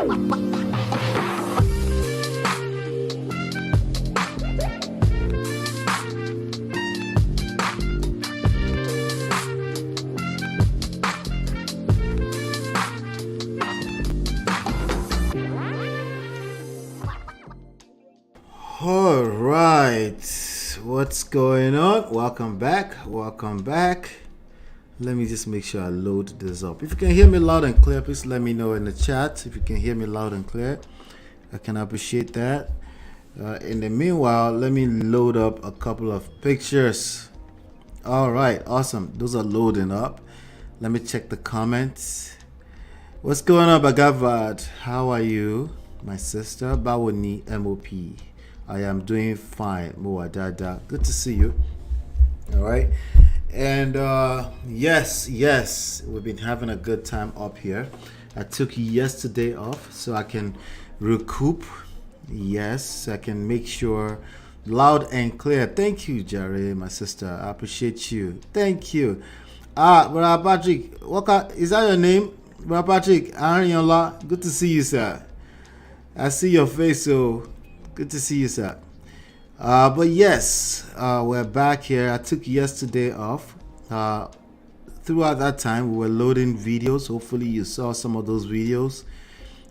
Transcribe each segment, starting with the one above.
All right, what's going on? Welcome back. Let me just make sure I load this up. If you can hear me loud and clear, please let me know in the chat. If you can hear me loud and clear, I can appreciate that. In the meanwhile, let me load up a couple of pictures. All right, awesome. Those are loading up. Let me check the comments. What's going on, Bagavad? How are you, my sister? Bawoni MOP. I am doing fine, Moadada. Good to see you. All right. And yes, we've been having a good time up here. I took yesterday off so I can recoup. Yes, I can make sure loud and clear. Thank you, Jerry, my sister. I appreciate you. Thank you. Brother Patrick, is that your name? Brother Patrick, Ariola, good to see you, sir. I see your face, so good to see you, sir. But yes, we're back here. I took yesterday off. Throughout that time, we were loading videos. Hopefully, you saw some of those videos.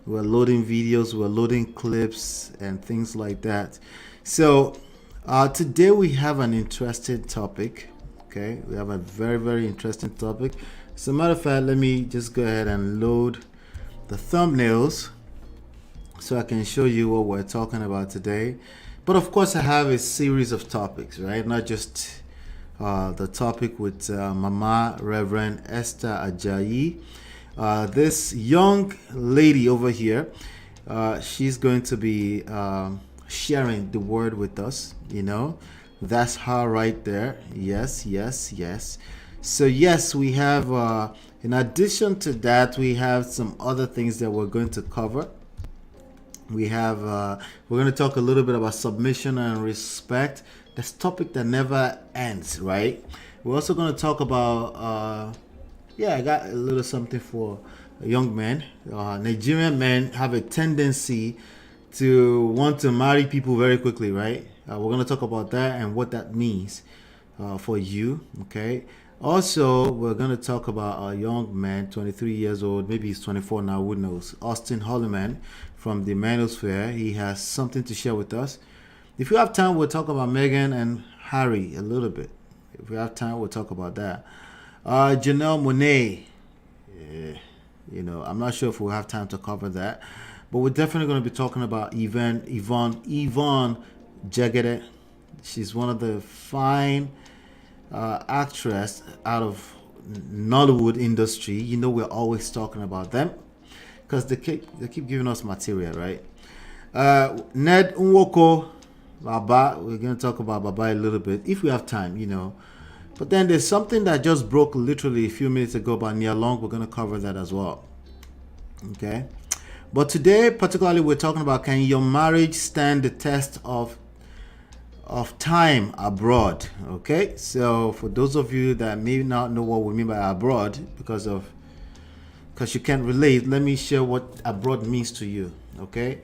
We were loading videos, we were loading clips, and things like that. So today we have an interesting topic. Okay, we have a very, very interesting topic. As a matter of fact, let me just go ahead and load the thumbnails so I can show you what we're talking about today. But of course, I have a series of topics, right? Not just the topic with Mama Reverend Esther Ajayi. This young lady over here, she's going to be sharing the word with us. You know, that's her right there. Yes. So yes, we have, in addition to that, we have some other things that we're going to cover. We have, we're going to talk a little bit about submission and respect. This topic that never ends, right? We're also going to talk about, I got a little something for young men. Nigerian men have a tendency to want to marry people very quickly, right? We're going to talk about that and what that means for you, okay? Also, we're going to talk about a young man, 23 years old, maybe he's 24 now, who knows? Austin Holloman from the Manosphere. He has something to share with us. If you have time, we'll talk about Meghan and Harry a little bit. If we have time, we'll talk about that. Janelle Monáe, you know, I'm not sure if we'll have time to cover that, but we're definitely going to be talking about Yvonne Jegede. She's one of the fine actress out of Nollywood industry. You know, we're always talking about them because they keep giving us material, right? Ned Nwoko Baba, we're going to talk about Baba a little bit if we have time, you know. But then there's something that just broke literally a few minutes ago about Nia Long. We're going to cover that as well. Okay. But today, particularly, we're talking about, can your marriage stand the test of time abroad? Okay. So for those of you that may not know what we mean by abroad, because you can't relate, let me share what abroad means to you. Okay.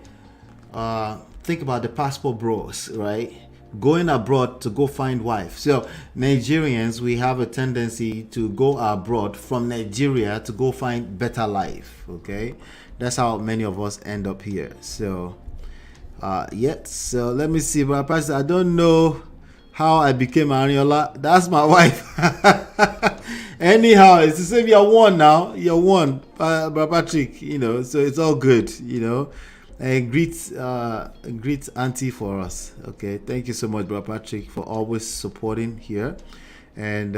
Think about the passport bros, right? Going abroad to go find wife. So Nigerians, we have a tendency to go abroad from Nigeria to go find better life. Okay, that's how many of us end up here. So so let me see, but I don't know how I became Ariola. That's my wife. Anyhow, it's the same. You're one now. You're one, Patrick. You know, so it's all good. You know. And greet Auntie for us. Okay, thank you so much, Brother Patrick, for always supporting here. And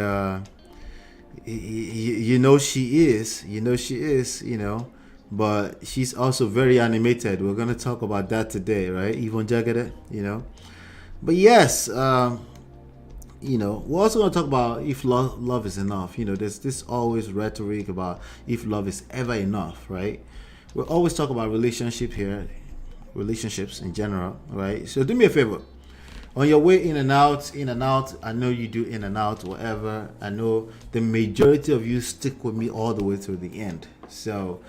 you know she is, but she's also very animated. We're gonna talk about that today, right? Yvonne Jagede, you know. But yes, we're also gonna talk about if love is enough. You know, there's this always rhetoric about if love is ever enough, right? We always talk about relationships in general, right? So do me a favor. On your way in and out, I know you do in and out, whatever. I know the majority of you stick with me all the way through the end. So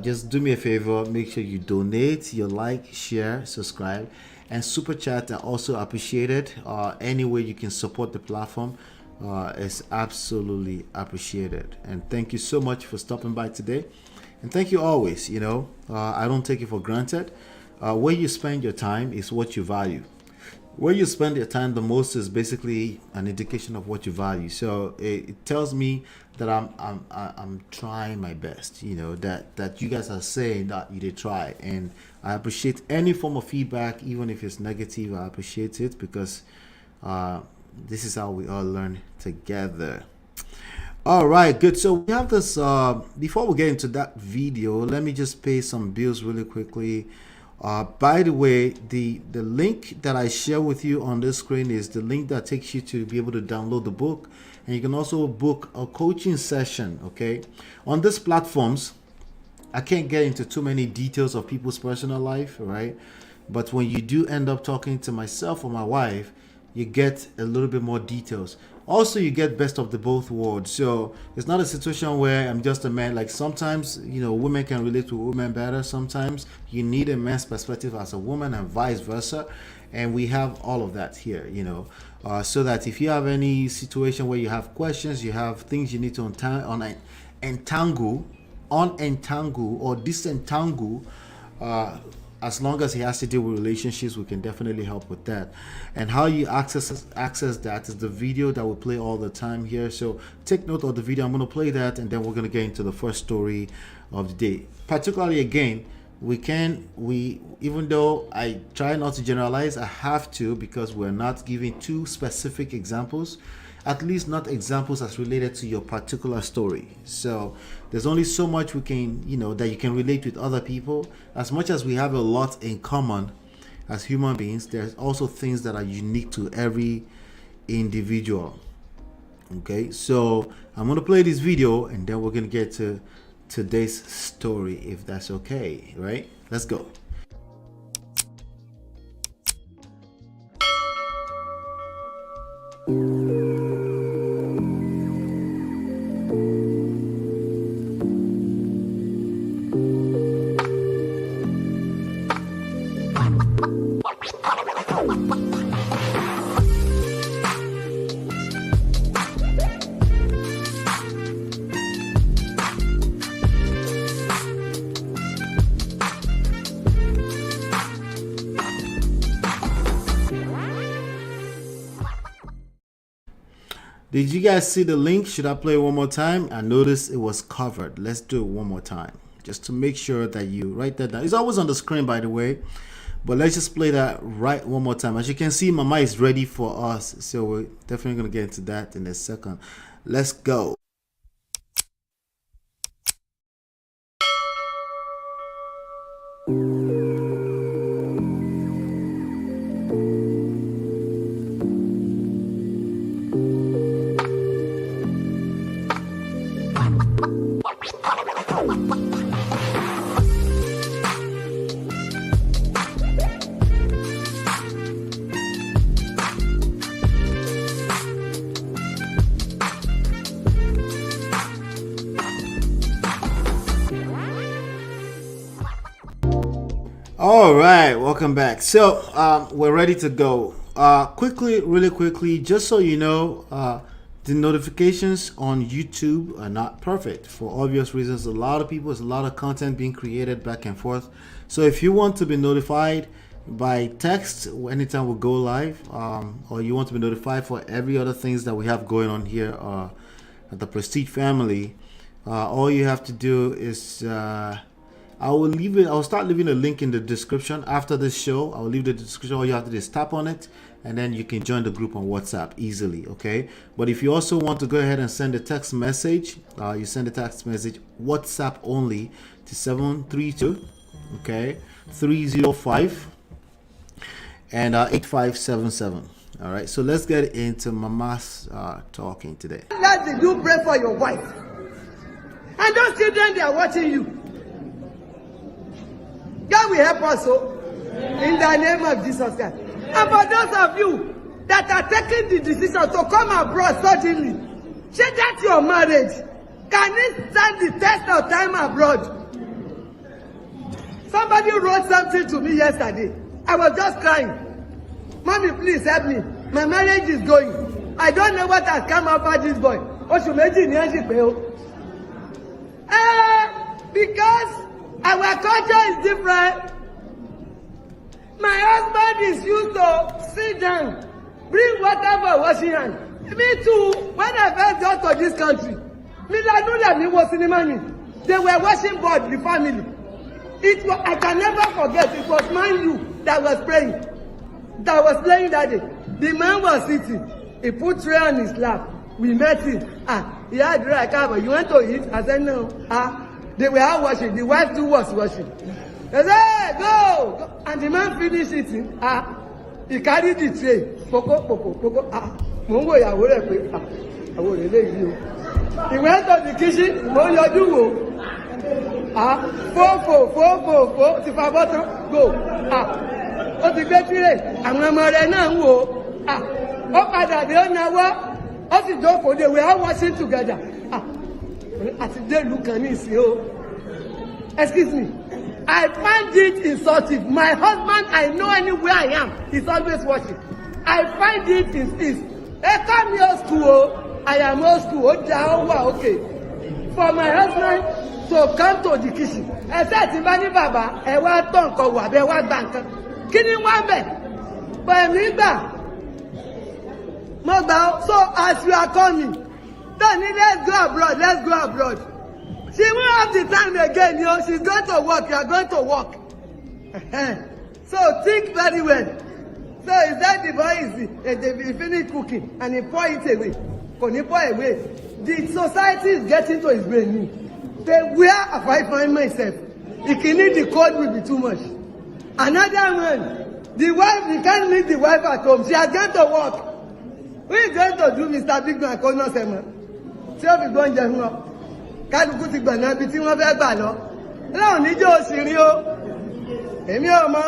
just do me a favor, make sure you donate, you like, share, subscribe, and super chat are also appreciated. Any way you can support the platform is absolutely appreciated. And thank you so much for stopping by today. And thank you always. I don't take it for granted. Where you spend your time is what you value. Where you spend your time the most is basically an indication of what you value. So it tells me that I'm trying my best. That you guys are saying that you did try, and I appreciate any form of feedback, even if it's negative. I appreciate it because this is how we all learn together. All right, good. So we have this. Before we get into that video, let me just pay some bills really quickly. By the way, the link that I share with you on this screen is the link that takes you to be able to download the book, and you can also book a coaching session. Okay, on these platforms, I can't get into too many details of people's personal life, right? But when you do end up talking to myself or my wife, you get a little bit more details. Also, you get best of the both worlds. So it's not a situation where I'm just a man. Like sometimes, women can relate to women better. Sometimes you need a man's perspective as a woman and vice versa. And we have all of that here, so that if you have any situation where you have questions, you have things you need to unentangle or disentangle, as long as he has to deal with relationships, we can definitely help with that. And how you access that is the video that we play all the time here. So take note of the video. I'm going to play that, and then we're going to get into the first story of the day. Particularly, again, even though I try not to generalize, I have to, because we're not giving too specific examples. At least not examples as related to your particular story. So there's only so much we can, that you can relate with other people. As much as we have a lot in common as human beings, there's also things that are unique to every individual. Okay, so I'm going to play this video, and then we're going to get to today's story, if that's okay, right? Let's go. Did you guys see the link? Should I play it one more time? I noticed it was covered. Let's do it one more time, just to make sure that you write that down. It's always on the screen, by the way, but let's just play that right one more time. As you can see, Mama is ready for us, so we're definitely going to get into that in a second. Let's go. All right, welcome back. So we're ready to go. Really quickly, just so you know, the notifications on YouTube are not perfect for obvious reasons. A lot of people, there's a lot of content being created back and forth. So if you want to be notified by text anytime we go live, or you want to be notified for every other things that we have going on here at the Prestige family, all you have to do is I'll start leaving a link in the description after this show. I'll leave the description. All you have to do is tap on it, and then you can join the group on WhatsApp easily. Okay, but if you also want to go ahead and send a text message, you send a text message WhatsApp only to 732 305 and 8577. All right, so let's get into Mama's talking today. Let you pray for your wife, and those children, they are watching you. God will help us, in the name of Jesus Christ. And for those of you that are taking the decision to come abroad suddenly, change that your marriage. Can it stand the test of time abroad? Somebody wrote something to me yesterday. I was just crying. Mommy, please help me. My marriage is going. I don't know what has come over this boy. Because our culture is different. My husband is used to sit down, bring water for washing hands. Me too. When I first got to this country, they were washing board, the family. It was, I can never forget, it was Man U that was praying, that was playing that day. The man was sitting. He put tray on his lap. We met him. He had dry cover. You want to eat? I said, no. They were out washing. The wife too was washing. They said, hey, go! And the man finished eating. He carried the tray. Poko. Mungo ìyàwó rẹ̀ pé, àwọn òrèlé yìí o. He went to the kitchen. Mo yọjú wo. Fo, ti fa bọ́tán. Go. Ó ti gbé tírè. Àwọn ọmọ rẹ̀ náà ń wò. Ó padà dé ó náwó. Ó sì jókòó. They were all washing together. Àti dé ìlú kan ní ìsìn o. Excuse me. I find it insulting. My husband, I know anywhere I am, he's always watching. I find it is. They call me old school. I am old school. Okay. For my husband to come to the kitchen. I said to my baba, I want to go I want bank. Can you want me? But me back. So as you are coming, don't need, let's go abroad. She won't have the time again, she's going to work, you are going to work. So think very well. So is that the boy they finish cooking and he pour it away. When he pour away, the society is getting to his brain. Where have I find myself? If you need the code will be too much. Another one, the wife, you can't leave the wife at home. She has gone to work. Who is going to do Mr. Big Man? Kono Sema. She will be going to kálukú ti gbọ̀nà ibi tí wọ́n fẹ́ gbà lọ. Láwọn níjọ́ òṣèré o. Èmi ò mọ̀ o.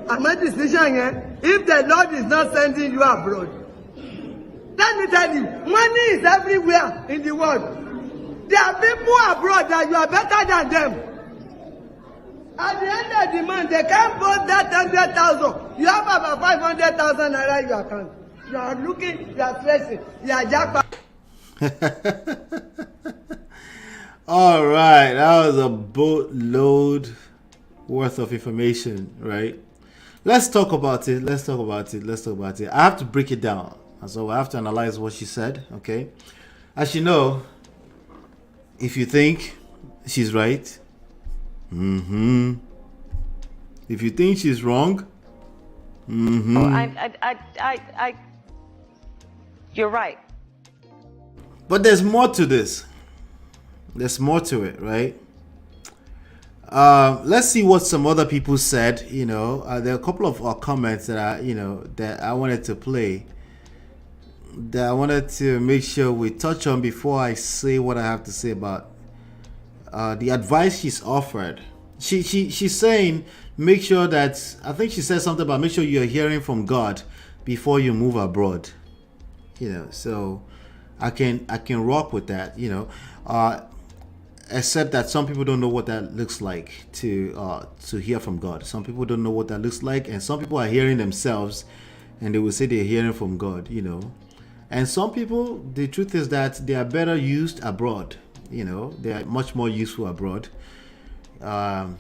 Àmọ́ decision yẹn. If the Lord is not sending you abroad. Let me tell you, money is everywhere in the world. There are people abroad that you are better than them. At the end of the month, they can't vote that 100,000. You have about 500,000 naira in your account. You are looking, you are stressing, you are jackpot. All right, that was a boatload worth of information, right? Let's talk about it. I have to break it down. So I have to analyze what she said, okay? As you know, if you think she's right, if you think she's wrong, you're right. But there's more to this. There's more to it, right? Let's see what some other people said. There are a couple of comments that that I wanted to play, that I wanted to make sure we touch on before I say what I have to say about the advice she's offered. She's saying, make sure that, I think she said something about make sure you're hearing from God before you move abroad. So I can rock with that. Except that some people don't know what that looks like to hear from God. Some people don't know what that looks like, and some people are hearing themselves, and they will say they're hearing from God. And some people, the truth is that they are better used abroad. They are much more useful abroad. I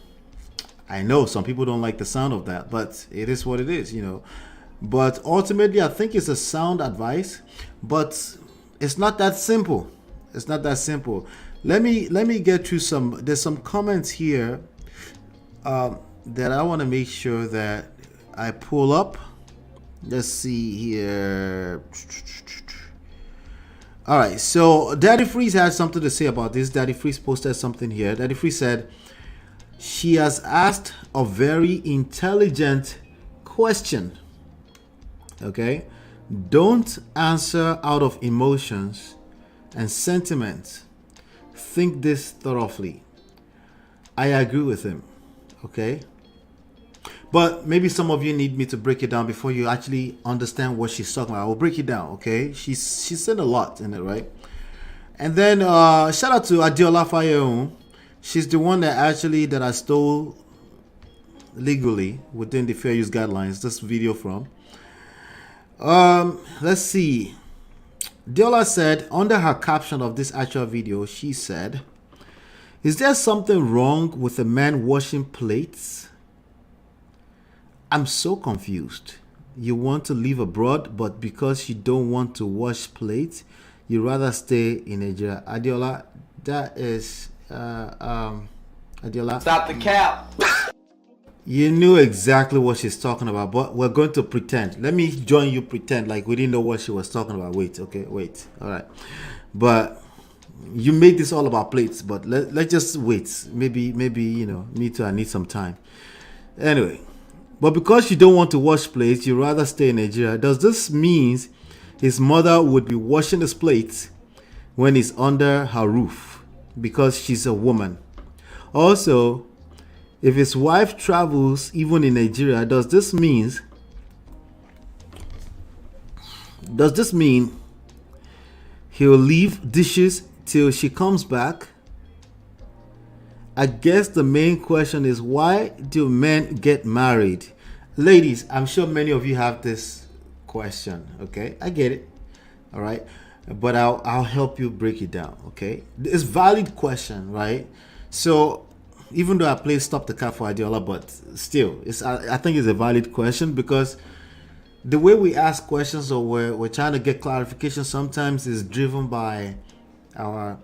know some people don't like the sound of that, but it is what it is. But ultimately, I think it's a sound advice, but it's not that simple. It's not that simple. Let me get through some. There's some comments here that I want to make sure that I pull up. Let's see here. All right. So Daddy Freeze has something to say about this. Daddy Freeze posted something here. Daddy Freeze said she has asked a very intelligent question. Okay, don't answer out of emotions and sentiment. Think this thoroughly. I agree with him. Okay, but maybe some of you need me to break it down before you actually understand what she's talking about. I will break it down. Okay, she said a lot in it, right? And then shout out to Adiola Fayeun. She's the one that I stole legally within the fair use guidelines. This video from. Let's see. Diola said under her caption of this actual video, she said, "Is there something wrong with a man washing plates? I'm so confused. You want to live abroad, but because you don't want to wash plates, you rather stay in Nigeria." Adiola, that is Adiola. Stop the cap. You knew exactly what she's talking about, but we're going to pretend. Let me join you pretend like we didn't know what she was talking about. Wait, okay, wait. All right. But you made this all about plates, but let's just wait. Maybe, you know, me too, I need some time. Anyway, but because you don't want to wash plates, you rather stay in Nigeria. Does this mean his mother would be washing his plates when he's under her roof because she's a woman? Also, if his wife travels even in Nigeria, does this mean he'll leave dishes till she comes back? I guess the main question is, why do men get married? Ladies, I'm sure many of you have this question, okay? I get it, all right? But I'll help you break it down, okay? It's a valid question, right? So even though I play Stop the Cap for Adiola, but still, I think it's a valid question, because the way we ask questions or we're trying to get clarification sometimes is driven by our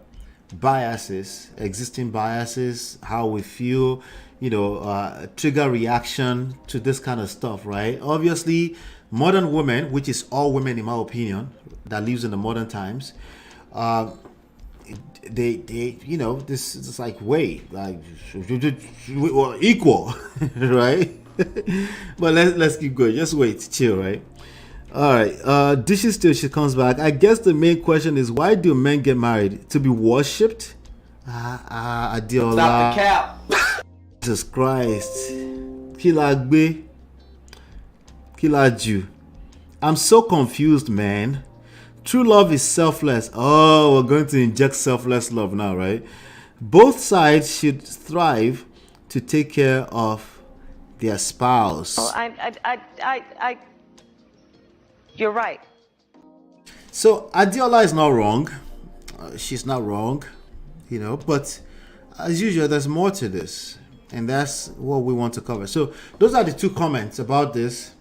biases, existing biases, how we feel, you know, trigger reaction to this kind of stuff, right? Obviously, modern women, which is all women in my opinion, that lives in the modern times, they you know, this is like, wait, like we're equal, right? But let's keep going. Just wait, chill, right? All right. Dishes till she comes back. I guess the main question is, why do men get married? To be worshipped? Adiola. Stop the cap. Jesus Christ. Kilagbe. Kilaju. I'm so confused, man. True love is selfless. Oh, we're going to inject selfless love now, right? Both sides should strive to take care of their spouse. Oh, you're right. So Adiola is not wrong. She's not wrong, you know, but as usual, there's more to this, and that's what we want to cover. So those are the two comments about this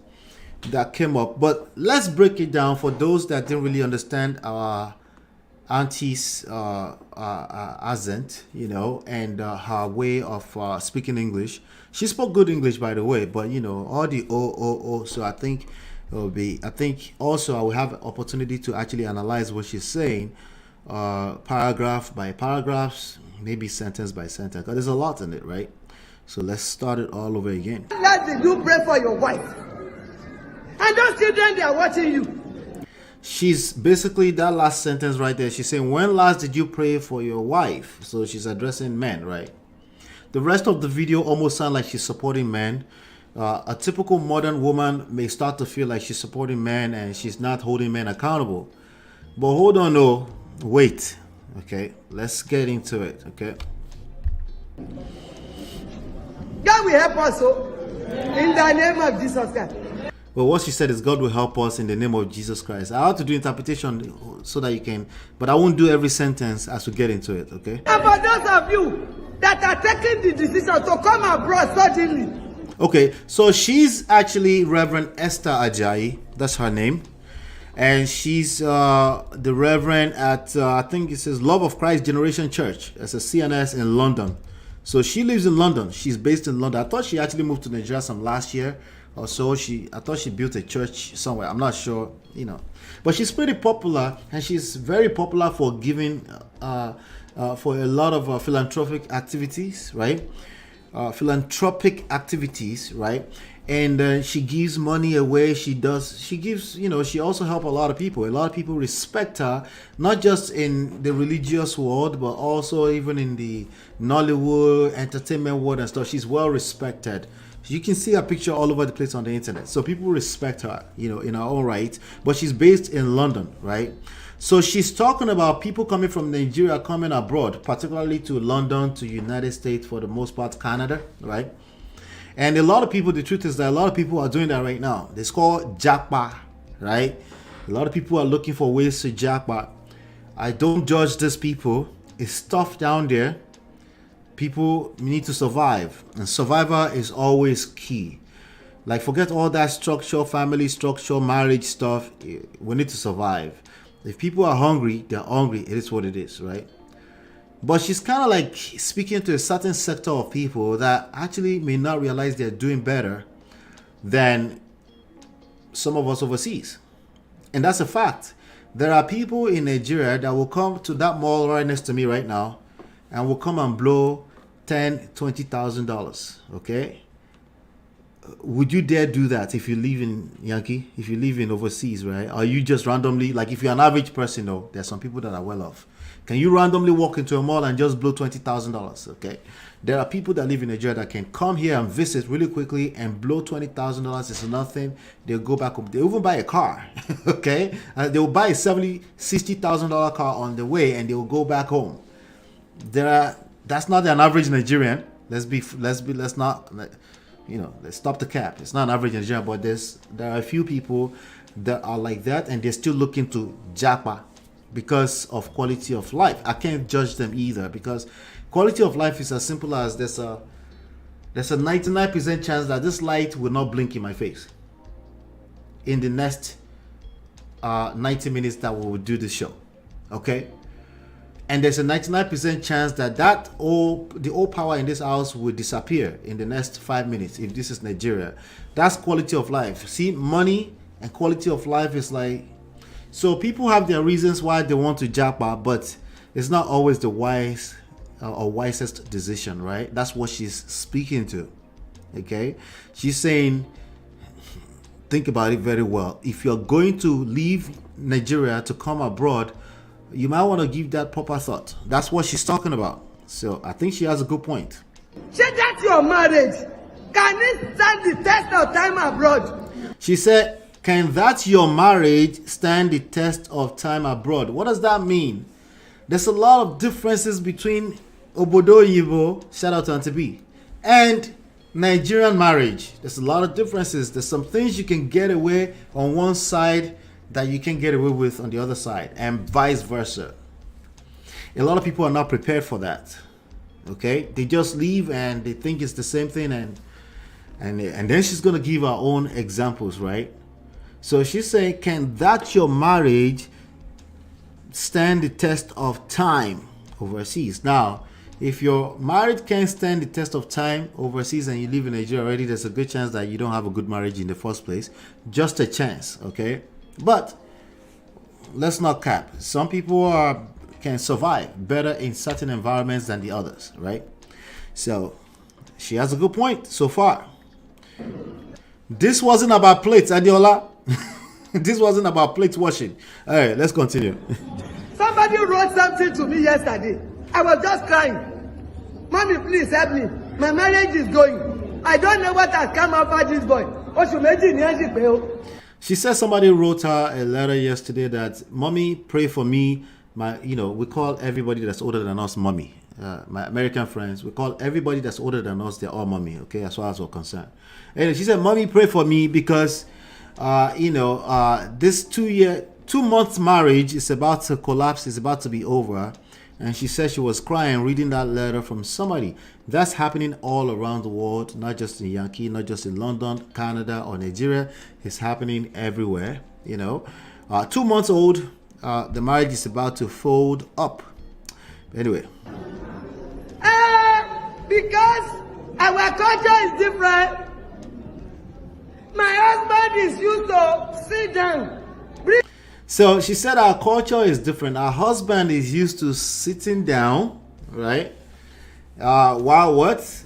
that came up, but let's break it down for those that didn't really understand our auntie's accent, you know, and her way of speaking English. She spoke good English, by the way, but you know, all the oh. So I think also I will have an opportunity to actually analyze what she's saying, paragraph by paragraphs, maybe sentence by sentence, because there's a lot in it, right? So let's start it all over again. Let you pray for your wife. And those children, they are watching you. She's basically, that last sentence right there, she's saying, when last did you pray for your wife? So she's addressing men, right? The rest of the video almost sounds like she's supporting men. A typical modern woman may start to feel like she's supporting men and she's not holding men accountable. But hold on, no, wait. Okay, let's get into it, okay? God will help us, in the name of Jesus Christ. Well, what she said is, God will help us in the name of Jesus Christ. I have to do interpretation so that you can, but I won't do every sentence as we get into it, okay? And for those of you that are taking the decision to come abroad suddenly. Okay, so she's actually Reverend Esther Ajayi. That's her name. And she's the Reverend at, I think it says Love of Christ Generation Church. It's a CNS in London. So she lives in London. She's based in London. I thought she actually moved to Nigeria some last year or so. I thought she built a church somewhere. I'm not sure, you know. But she's pretty popular, and she's very popular for giving for a lot of philanthropic activities, right? And she gives money away. She gives, you know, she also helps a lot of people. A lot of people respect her, not just in the religious world, but also even in the Nollywood entertainment world and stuff. She's well respected. You can see her picture all over the place on the internet. So people respect her, you know, in her own right. But she's based in London, right? So she's talking about people coming from Nigeria coming abroad, particularly to London, to United States, for the most part, Canada, right? And a lot of people, the truth is that a lot of people are doing that right now. It's called jackpot, right? A lot of people are looking for ways to jackpot. I don't judge these people. It's tough down there. People need to survive, and survival is always key. Like, forget all that structure, family structure, marriage stuff. We need to survive. If people are hungry, they're hungry. It is what it is, right? But she's kind of like speaking to a certain sector of people that actually may not realize they're doing better than some of us overseas. And that's a fact. There are people in Nigeria that will come to that mall right next to me right now and will come and blow $10,000-$20,000. Okay? Would you dare do that if you live in Yankee? If you live in overseas, right? Or you just randomly, like if you're an average person, though, there's some people that are well off. Can you randomly walk into a mall and just blow $20,000? Okay? There are people that live in Nigeria that can come here and visit really quickly and blow $20,000. It's nothing. They'll go back home. They'll even buy a car. Okay? They'll buy a $60,000 car on the way and they'll go back home. That's not an average Nigerian. Let's stop the cap. It's not an average Nigerian, but there are a few people that are like that and they're still looking to jackpot because of quality of life. I can't judge them either, because quality of life is as simple as there's a 99% chance that this light will not blink in my face in the next 90 minutes that we will do the show. Okay? And there's a 99% chance that the old power in this house will disappear in the next 5 minutes if this is Nigeria. That's quality of life. See, money and quality of life is like... So people have their reasons why they want to jackpot, but it's not always the wise or wisest decision, right? That's what she's speaking to. Okay? She's saying, think about it very well. If you're going to leave Nigeria to come abroad, you might want to give that proper thought. That's what she's talking about. So I think she has a good point. Say that's your marriage. Can it stand the test of time abroad? She said, can that your marriage stand the test of time abroad? What does that mean? There's a lot of differences between Obodo Yibo, shout out to Auntie B, and Nigerian marriage. There's a lot of differences. There's some things you can get away on one side that you can get away with on the other side, and vice versa. A lot of people are not prepared for that. Okay, they just leave and they think it's the same thing, and then she's gonna give her own examples, right? So she's saying, can that your marriage stand the test of time overseas? Now, if your marriage can't stand the test of time overseas and you live in Nigeria already, there's a good chance that you don't have a good marriage in the first place. Just a chance, okay? But let's not cap. Some people can survive better in certain environments than the others, right? So she has a good point so far. This wasn't about plates, Adiola. This wasn't about plate washing. All right, let's continue. Somebody wrote something to me yesterday. I was just crying. Mommy, please help me. My marriage is going. I don't know what has come out for this boy. She said somebody wrote her a letter yesterday that, Mommy, pray for me. We call everybody that's older than us mommy. My American friends, we call everybody that's older than us, they're all mommy, okay, as far as we're concerned. And she said, Mommy, pray for me because, this 2 months marriage is about to collapse, is about to be over. And she said she was crying reading that letter from somebody. That's happening all around the world, not just in Yankee, not just in London, Canada, or Nigeria. It's happening everywhere, 2 months old, the marriage is about to fold up. Anyway. Because our culture is different. My husband is used to sit down. So she said our culture is different. Our husband is used to sitting down, right? While what?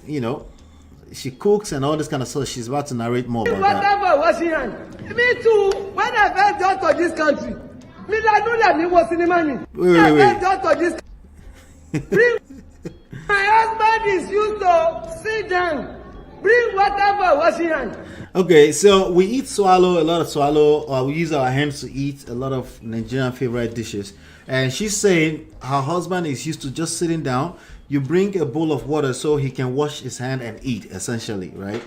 She cooks and all this kind of stuff. She's about to narrate more about that. Whatever washing hand. Me too. When I first got to this country, me was in the money. Wait. My husband is used to sit down. Bring whatever washing hand. Okay, so we eat swallow, a lot of swallow, or we use our hands to eat a lot of Nigerian favorite dishes. And she's saying her husband is used to just sitting down. you bring a bowl of water so he can wash his hand and eat, essentially, right?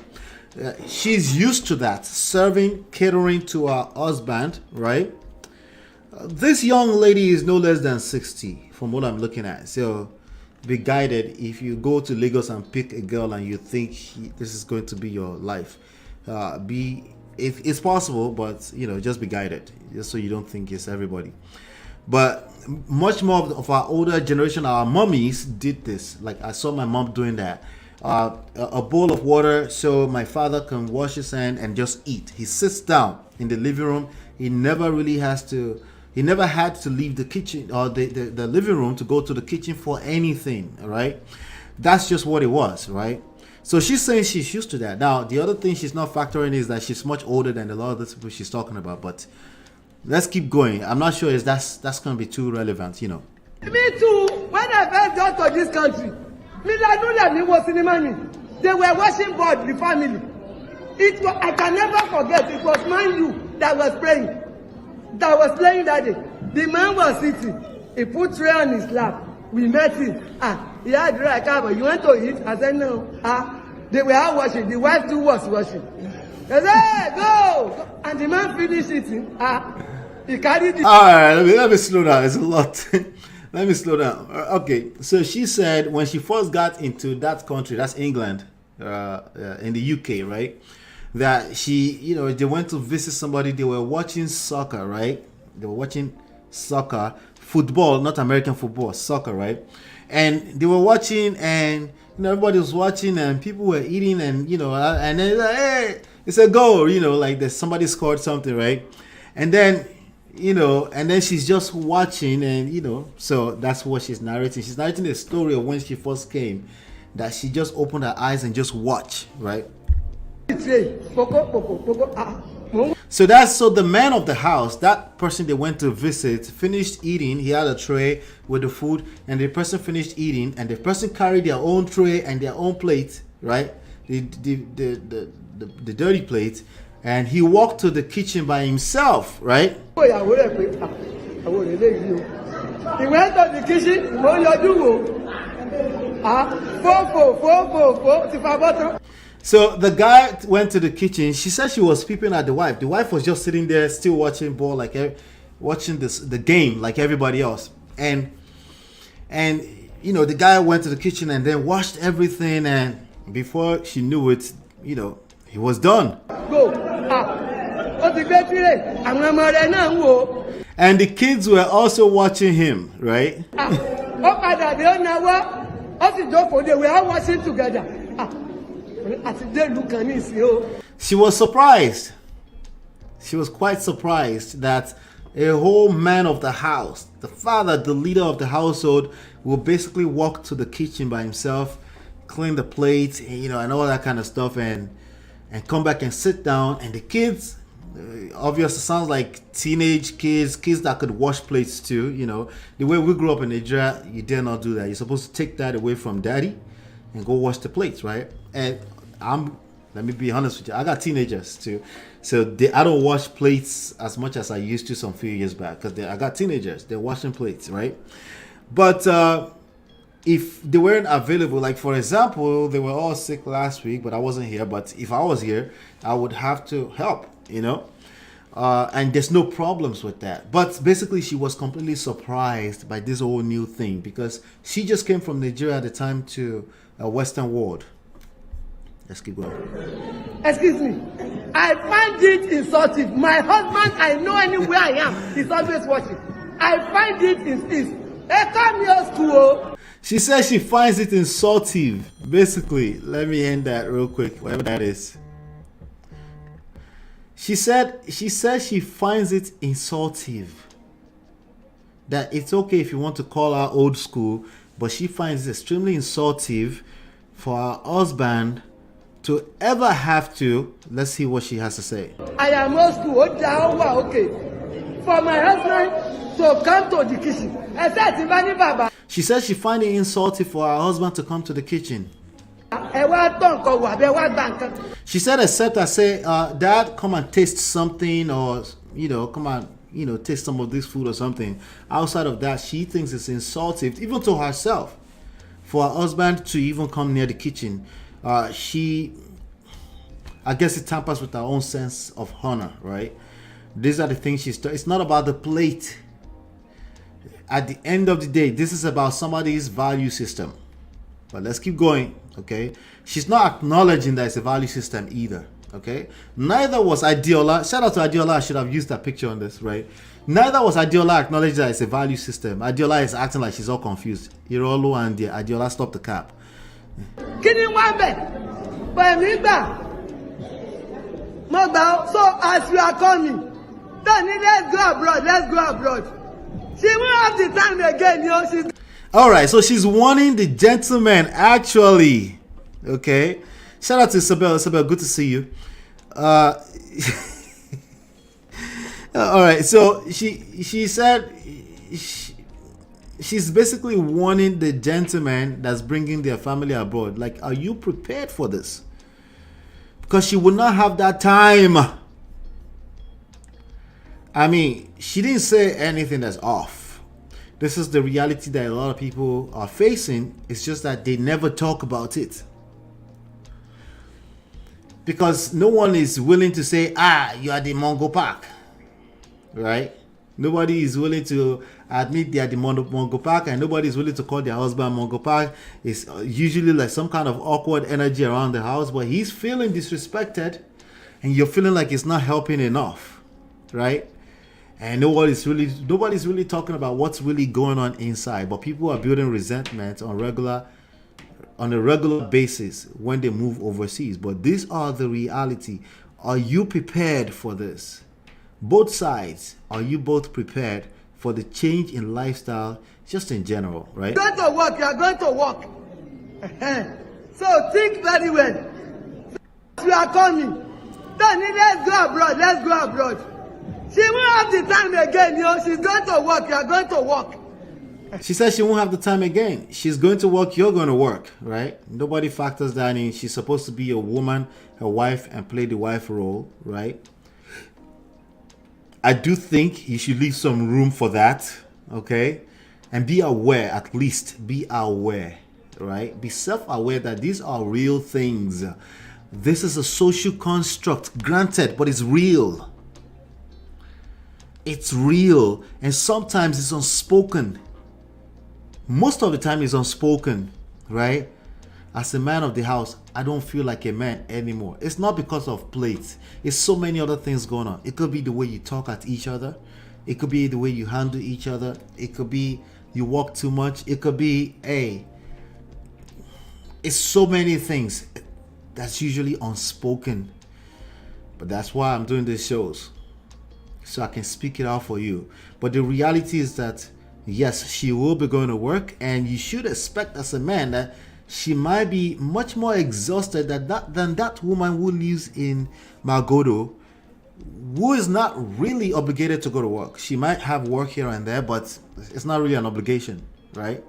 She's used to that, serving, catering to her husband, right? This young lady is no less than 60 from what I'm looking at. So be guided if you go to Lagos and pick a girl and you think this is going to be your life. If it's possible, but just be guided, just so you don't think it's everybody. But much more of our older generation, our mummies did this. Like I saw my mom doing that. A bowl of water so my father can wash his hand and just eat. He sits down in the living room. He never had to leave the kitchen or the living room to go to the kitchen for anything. All right, that's just what it was, right? So she's saying she's used to that. Now the other thing she's not factoring is that she's much older than a lot of the people she's talking about. But let's keep going. I'm not sure if that's going to be too relevant, Me too. When I first got to this country, they were watching board, the family. I can never forget, it was Man U that was playing that day. The man was sitting. He put tray on his lap. We met him. He had dry cover. You want to eat? I said, no. They were all watching. The wife too was watching. They said, hey, go! And the man finished eating. He carried it. All right, let me slow down. It's a lot. Let me slow down. Okay, so she said when she first got into that country, that's England, in the UK, right? That they went to visit somebody. They were watching soccer, right? They were watching soccer, football, not American football, soccer, right? And they were watching, and everybody was watching, and people were eating, and and then like, hey, it's a goal, like somebody scored something, right? And then and then she's just watching, and so that's what she's narrating. She's narrating the story of when she first came, that she just opened her eyes and just watched, right? So the man of the house, that person they went to visit, finished eating. He had a tray with the food, and the person finished eating, and the person carried their own tray and their own plate, right? The dirty plate, and he walked to the kitchen by himself, right? He went to the kitchen. So the guy went to the kitchen. She said she was peeping at the wife. The wife was just sitting there, still watching ball, like watching the game, like everybody else. And the guy went to the kitchen and then washed everything. And before she knew it, he was done. And the kids were also watching him, right? They were all watching together. She was surprised. She was quite surprised that a whole man of the house, the father, the leader of the household, will basically walk to the kitchen by himself, clean the plates, and all that kind of stuff, and come back and sit down. And the kids, obviously sounds like teenage kids that could wash plates too. The way we grew up in Nigeria, you dare not do that. You're supposed to take that away from daddy and go wash the plates, right? And let me be honest with you, I got teenagers too, so I don't wash plates as much as I used to some few years back, because I got teenagers, they're washing plates, right? But if they weren't available, like for example, they were all sick last week, but I wasn't here. But if I was here, I would have to help, and there's no problems with that. But basically, she was completely surprised by this whole new thing, because she just came from Nigeria at the time to a Western world. Let's keep going. Excuse me. I find it insulting. My husband, I know anywhere I am, he's always watching. I find it insulting. She says she finds it insulting. Basically, let me end that real quick, whatever that is. She says she finds it insulting. That it's okay if you want to call her old school, but she finds it extremely insulting for her husband to ever have to. Let's see what she has to say. I am old school. Okay. For my husband to come to the kitchen. She says she finds it insulting for her husband to come to the kitchen. She said, except I say, Dad, come and taste something, or come and taste some of this food or something. Outside of that, she thinks it's insulting, even to herself, for her husband to even come near the kitchen, I guess it tampers with her own sense of honor, right? These are the things it's not about the plate. At the end of the day, this is about somebody's value system. But let's keep going, okay? She's not acknowledging that it's a value system either, okay? Neither was Adiola. Shout out to Adiola. I should have used that picture on this, right? Neither was Adiola acknowledging that it's a value system. Adiola is acting like she's all confused. Irolo and Adiola, stop the cap. So as you are coming, Danny, let's go abroad. Let's go abroad. She won't have the time again, She's all right, so she's warning the gentleman, actually. Okay, shout out to Isabel. Isabel, good to see you. All right, so she said she's basically warning the gentleman that's bringing their family abroad. Like, are you prepared for this? Because she would not have that time. I mean, she didn't say anything that's off. This is the reality that a lot of people are facing. It's just that they never talk about it. Because no one is willing to say, you are the Mongo Park. Right? Nobody is willing to admit they are the Mongo Park, and nobody is willing to call their husband Mongo Park. It's usually like some kind of awkward energy around the house, but he's feeling disrespected, and you're feeling like it's not helping enough. Right? And nobody's really talking about what's really going on inside. But people are building resentment on a regular basis when they move overseas. But these are the reality. Are you prepared for this? Both sides, are you both prepared for the change in lifestyle, just in general, right? You're going to work. You're going to work. So think very well. You are coming. Danny, let's go abroad. Let's go abroad. She won't have the time again, She's going to work. You're going to work. She says she won't have the time again. She's going to work. You're going to work, right? Nobody factors that in. She's supposed to be a woman, a wife, and play the wife role, right? I do think you should leave some room for that, okay? And be aware, at least be aware, right? Be self-aware that these are real things. This is a social construct, granted, but it's real. It's real, and sometimes it's unspoken. Most of the time it's unspoken, right? As a man of the house, I don't feel like a man anymore. It's not because of plates. It's so many other things going on. It could be the way you talk at each other. It could be the way you handle each other. It could be you walk too much. It could be, it's so many things that's usually unspoken. But that's why I'm doing these shows, so I can speak it out for you. But the reality is that, yes, she will be going to work, and you should expect as a man that she might be much more exhausted than that woman who lives in Magodo, who is not really obligated to go to work. She might have work here and there, but it's not really an obligation, right?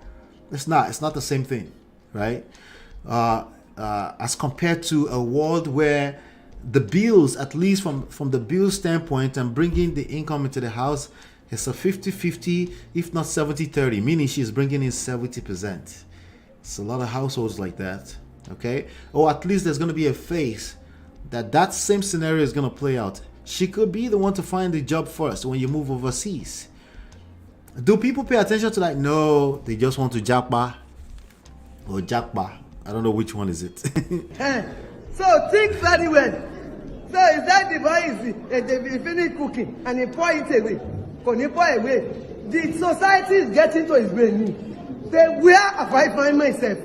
It's not the same thing, right? As compared to a world where the bills, at least from the bill standpoint and bringing the income into the house, it's a 50-50, if not 70-30, meaning she's bringing in 70%. It's a lot of households like that, okay? Or at least there's going to be a phase that same scenario is going to play out. She could be the one to find the job first when you move overseas. Do people pay attention to that? No, they just want to jackba or jackba. I don't know which one is it. So think very well. So is that the boy is finished cooking and he pour it away? When he pour away, the society is getting to his brain. Say, where have I find myself?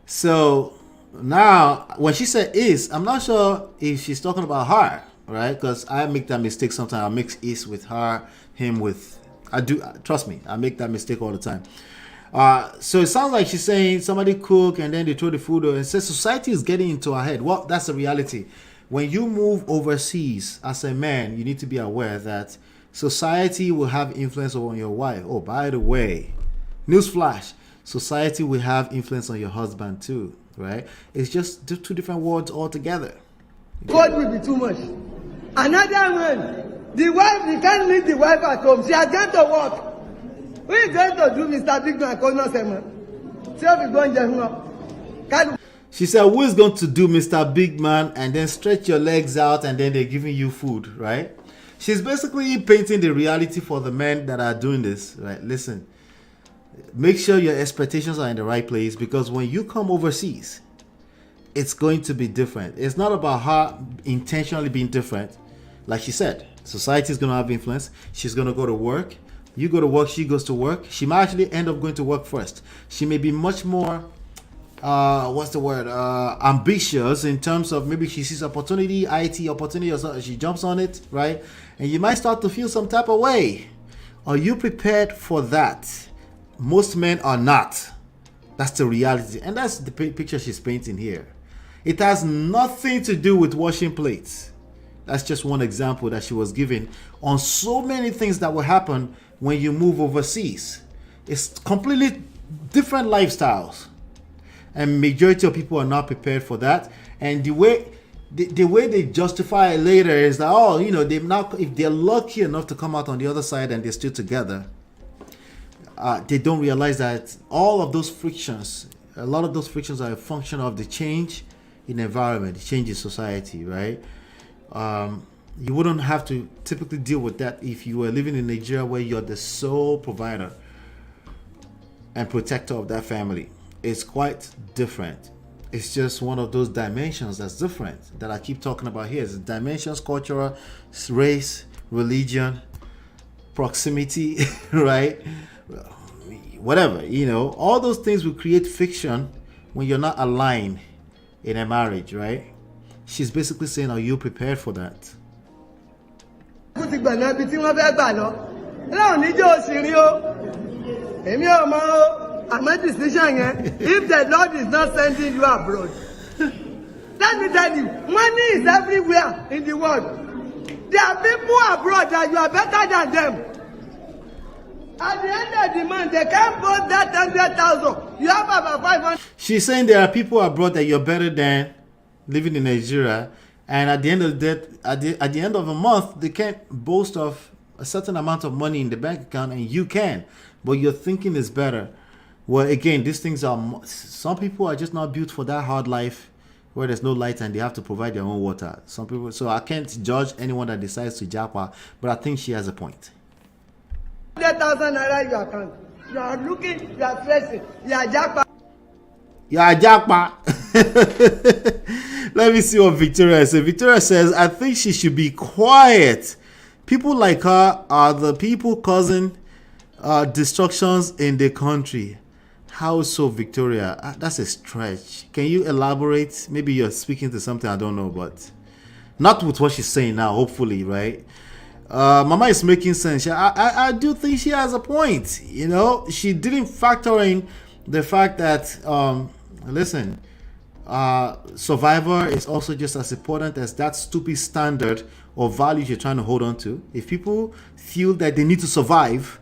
So now, when she said is, I'm not sure if she's talking about her, right? Because I make that mistake sometimes. I mix is with her, him with. I do. Trust me, I make that mistake all the time. So it sounds like she's saying somebody cook and then they throw the food away and says society is getting into our head. Well, that's the reality. When you move overseas as a man, you need to be aware that society will have influence on your wife. Oh, by the way, newsflash, society will have influence on your husband too, right? It's just two different words altogether. God will be too much. Another one, the wife, you can't leave the wife at home. She has gone to work. Who is going to do Mr. Big Man? tí ó fi gbóúnjẹ fún ọ. Kálukú She said, who is going to do Mr. Big Man and then stretch your legs out and then they're giving you food, right? She's basically painting the reality for the men that are doing this, right? Listen, make sure your expectations are in the right place, because when you come overseas, it's going to be different. It's not about her intentionally being different. Like she said, society is going to have influence. She's going to go to work. You go to work, she goes to work. She might actually end up going to work first. She may be much more ambitious in terms of maybe she sees opportunity, IT opportunity, or something, she jumps on it, right? And you might start to feel some type of way. Are you prepared for that? Most men are not. That's the reality, and that's the picture she's painting here. It has nothing to do with washing plates. That's just one example that she was giving on so many things that will happen when you move overseas. It's completely different lifestyles, and majority of people are not prepared for that. And the way they justify it later is that, oh, you know, if they're lucky enough to come out on the other side and they're still together, they don't realize that all of those frictions, a lot of those frictions are a function of the change in environment, the change in society, right? You wouldn't have to typically deal with that if you were living in Nigeria, where you're the sole provider and protector of that family. It's quite different. It's just one of those dimensions that's different that I keep talking about here. It's dimensions: cultural, race, religion, proximity, right? Whatever, you know, all those things will create friction when you're not aligned in a marriage, right? She's basically saying, are you prepared for that? ti gbọ̀nà ibi tí wọ́n fẹ́ gbà lọ. Láwọn níjọ́ òṣèré o, èmi ò mọ o, àmọ́ decision yẹn, if the Lord is not sending you abroad, let me tell you, money is everywhere in the world. There are people abroad that you are better than them. At the end of the month, they can't vote that 100,000. You have about 500. She's saying there are people abroad that you're better than living in Nigeria, and at the end of the day, at the end of a month, they can't boast of a certain amount of money in the bank account, and you can, but your thinking is better. Well, again, these things are, some people are just not built for that hard life where there's no light and they have to provide their own water. Some people, so I can't judge anyone that decides to japa, but I think she has a point. 100,000 naira in your account. You are looking, you are stressing, you are japa. Yeah, japa. Let me see what Victoria says. Victoria says, I think she should be quiet. People like her are the people causing destructions in the country. How so, Victoria? That's a stretch. Can you elaborate? Maybe you're speaking to something I don't know, but not with what she's saying now, hopefully, right? Mama is making sense. I do think she has a point. You know, she didn't factor in the fact that, listen, survivor is also just as important as that stupid standard or values you're trying to hold on to. If people feel that they need to survive,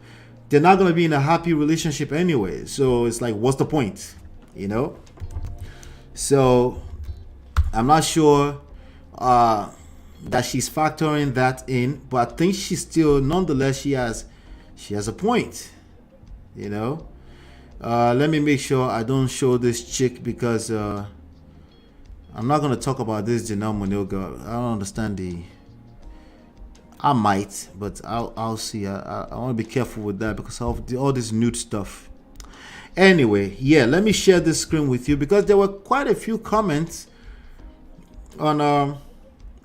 they're not going to be in a happy relationship anyway. So it's like, what's the point? You know? So I'm not sure that she's factoring that in, but I think she's still, nonetheless, she has a point. You know? Let me make sure I don't show this chick, because I'm not going to talk about this Janelle Monae girl. I don't understand I might, but I'll see. I want to be careful with that because of all this nude stuff. Anyway, yeah, let me share this screen with you because there were quite a few comments on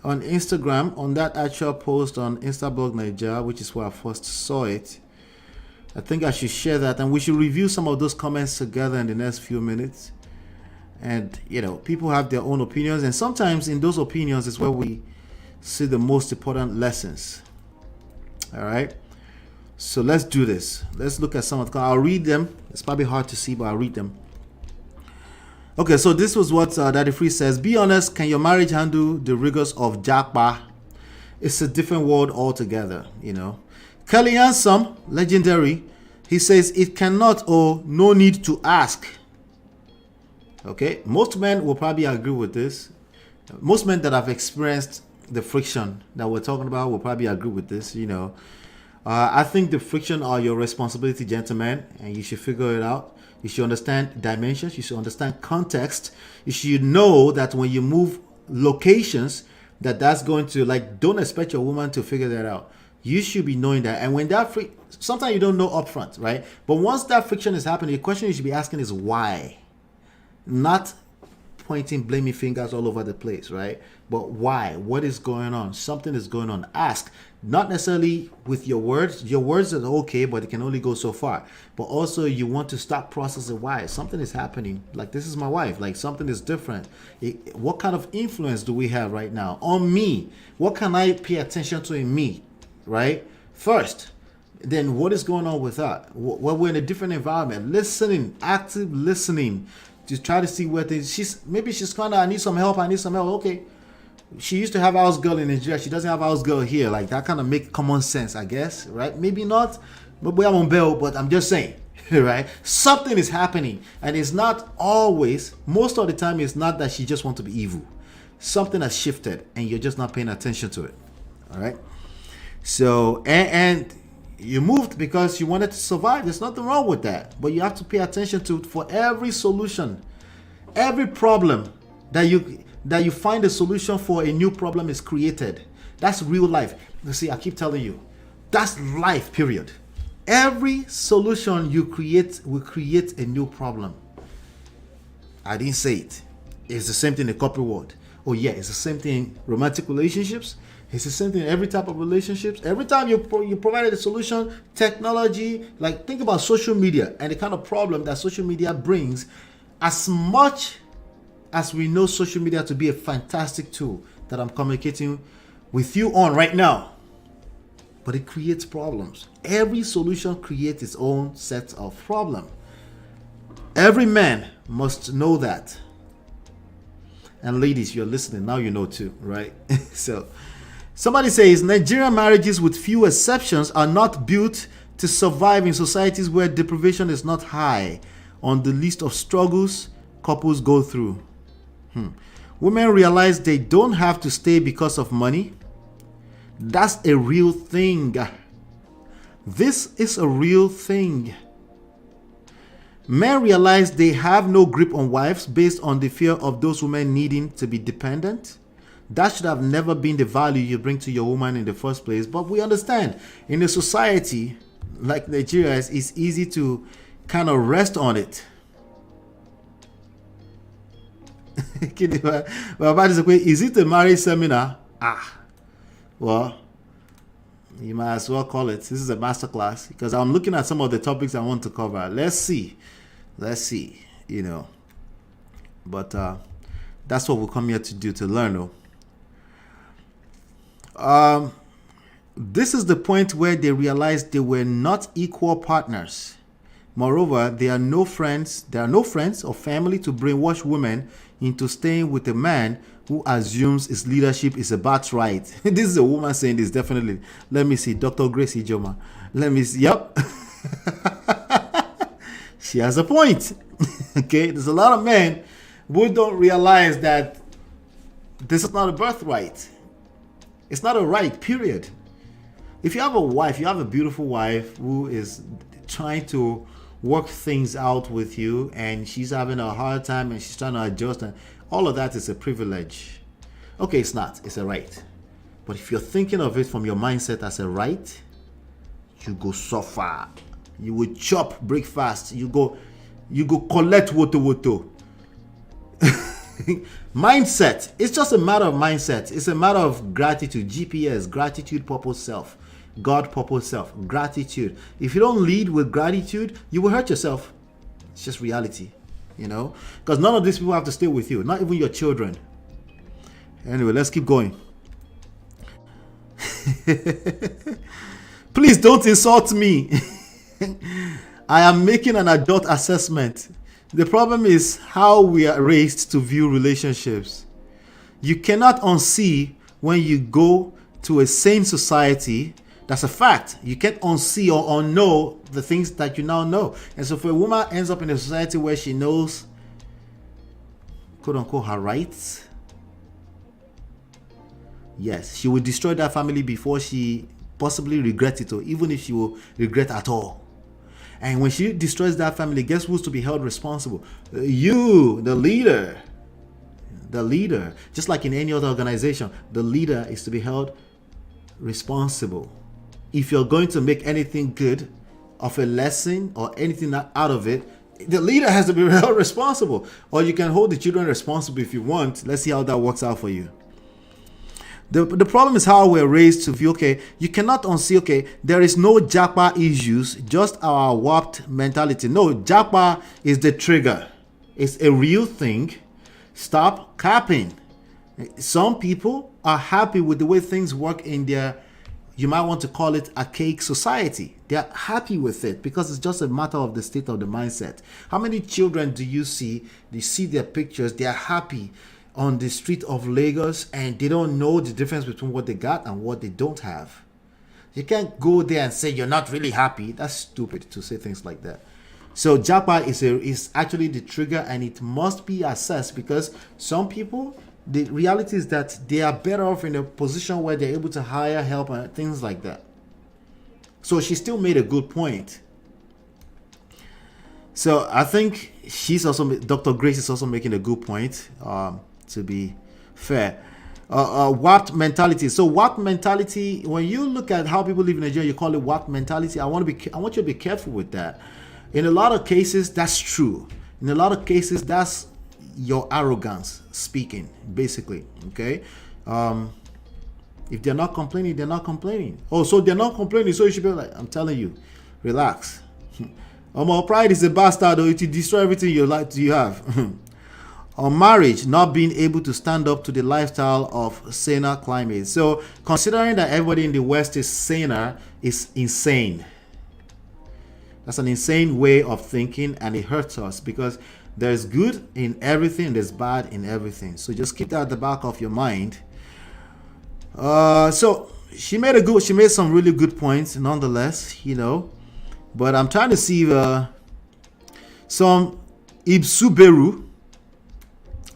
Instagram on that actual post on Instablog Nigeria, which is where I first saw it. I think I should share that, and we should review some of those comments together in the next few minutes. And you know, people have their own opinions, and sometimes in those opinions is where we see the most important lessons. All right, so let's do this. Let's look at some of the, I'll read them. It's probably hard to see, but I'll read them. Okay, so this was what Daddy Free says. Be honest, can your marriage handle the rigors of Jakpa? It's a different world altogether, you know. Kelly Handsome, legendary, he says it cannot, or no need to ask. Okay, most men will probably agree with this. Most men that have experienced the friction that we're talking about will probably agree with this, you know. I think the friction are your responsibility, gentlemen, and you should figure it out. You should understand dimensions. You should understand context. You should know that when you move locations, that's going to, like, don't expect your woman to figure that out. You should be knowing that. And when that sometimes you don't know upfront, right? But once that friction is happening, the question you should be asking is why, not pointing blaming fingers all over the place, right? But why? What is going on? Something is going on. Ask. Not necessarily with your words. Your words are okay, but it can only go so far. But also you want to start processing why. Something is happening. Like, this is my wife. Like, something is different. What kind of influence do we have right now on me? What can I pay attention to in me, right? First. Then what is going on with her? Well, we're in a different environment. Listening, active listening, to try to see where things. She's kind of, I need some help. Okay. She used to have house girl in Nigeria. She doesn't have house girl here. Like, that kind of make common sense, I guess, right? Maybe not, but we are on bail. But I'm just saying, right? Something is happening, and it's not always. Most of the time, it's not that she just wants to be evil. Something has shifted, and you're just not paying attention to it. All right. So and you moved because you wanted to survive. There's nothing wrong with that, but you have to pay attention to it. For every solution, every problem that you find a solution for, a new problem is created. That's real life. You see, I keep telling you, that's life, period. Every solution you create will create a new problem. I didn't say it. It's the same thing in the corporate world. Oh yeah, it's the same thing in romantic relationships. It's the same thing in every type of relationships. Every time you provided a solution, technology, like, think about social media and the kind of problem that social media brings. As much as we know social media to be a fantastic tool that I'm communicating with you on right now, but it creates problems. Every solution creates its own set of problems. Every man must know that. And ladies, you're listening, now you know too, right? So, somebody says Nigerian marriages, with few exceptions, are not built to survive in societies where deprivation is not high on the list of struggles couples go through. Women realize they don't have to stay because of money. That's a real thing. This is a real thing. Men realize they have no grip on wives based on the fear of those women needing to be dependent. That should have never been the value you bring to your woman in the first place. But we understand, in a society like Nigeria, it's easy to kind of rest on it. Is it a marriage seminar? Well, you might as well call it. This is a masterclass, because I'm looking at some of the topics I want to cover. Let's see, you know. But that's what we come here to do, to learn. This is the point where they realized they were not equal partners. Moreover, there are no friends or family to brainwash women into staying with a man who assumes his leadership is a birthright. This is a woman saying this, definitely. Let me see, Dr. Grace Ijoma. Let me see. Yep. She has a point. Okay, there's a lot of men who don't realize that this is not a birthright. It's not a right, period. If you have a wife, you have a beautiful wife who is trying to work things out with you, and she's having a hard time and she's trying to adjust, and all of that is a privilege. Okay, it's not, it's a right. But if you're thinking of it from your mindset as a right, you go suffer. You will chop breakfast. You go collect woto. Mindset. It's just a matter of mindset. It's a matter of gratitude. GPS, gratitude, purpose, self. God, purpose, self. Gratitude. If you don't lead with gratitude, you will hurt yourself. It's just reality, you know, because none of these people have to stay with you, not even your children. Anyway, let's keep going. Please don't insult me. I am making an adult assessment. The problem is how we are raised to view relationships. You cannot unsee when you go to a sane society. That's a fact. You can't unsee or unknow the things that you now know. And so if a woman ends up in a society where she knows, quote unquote, her rights, yes, she will destroy that family before she possibly regrets it, or even if she will regret at all. And when she destroys that family, guess who's to be held responsible? You, the leader. The leader, just like in any other organization, the leader is to be held responsible. If you're going to make anything good of a lesson or anything out of it, the leader has to be held responsible. Or you can hold the children responsible if you want. Let's see how that works out for you. The problem is how we're raised to view, okay, you cannot unsee, okay, there is no Japa issues, just our warped mentality. No, Japa is the trigger. It's a real thing. Stop capping. Some people are happy with the way things work in their, you might want to call it archaic society. They're happy with it because it's just a matter of the state of the mindset. How many children do you see? You see their pictures, they're happy on the street of Lagos and they don't know the difference between what they got and what they don't have. You can't go there and say you're not really happy. That's stupid to say things like that. So Japa is actually the trigger, and it must be assessed because some people, the reality is that they are better off in a position where they're able to hire help and things like that. So she still made a good point. So I think Dr. Grace is also making a good point, to be fair. Warped mentality. So warped mentality, when you look at how people live in Nigeria, you call it warped mentality. I want you to be careful with that. In a lot of cases, that's true. In a lot of cases, that's your arrogance speaking, basically. Okay. If they're not complaining, they're not complaining. Oh, so they're not complaining, so you should be like, I'm telling you, relax. Pride is a bastard, though. It will destroy everything you have. On marriage, not being able to stand up to the lifestyle of saner climate. So considering that everybody in the West is saner is insane. That's an insane way of thinking, and it hurts us because there's good in everything, there's bad in everything. So just keep that at the back of your mind. So she made some really good points nonetheless, but I'm trying to see some Ibsuberu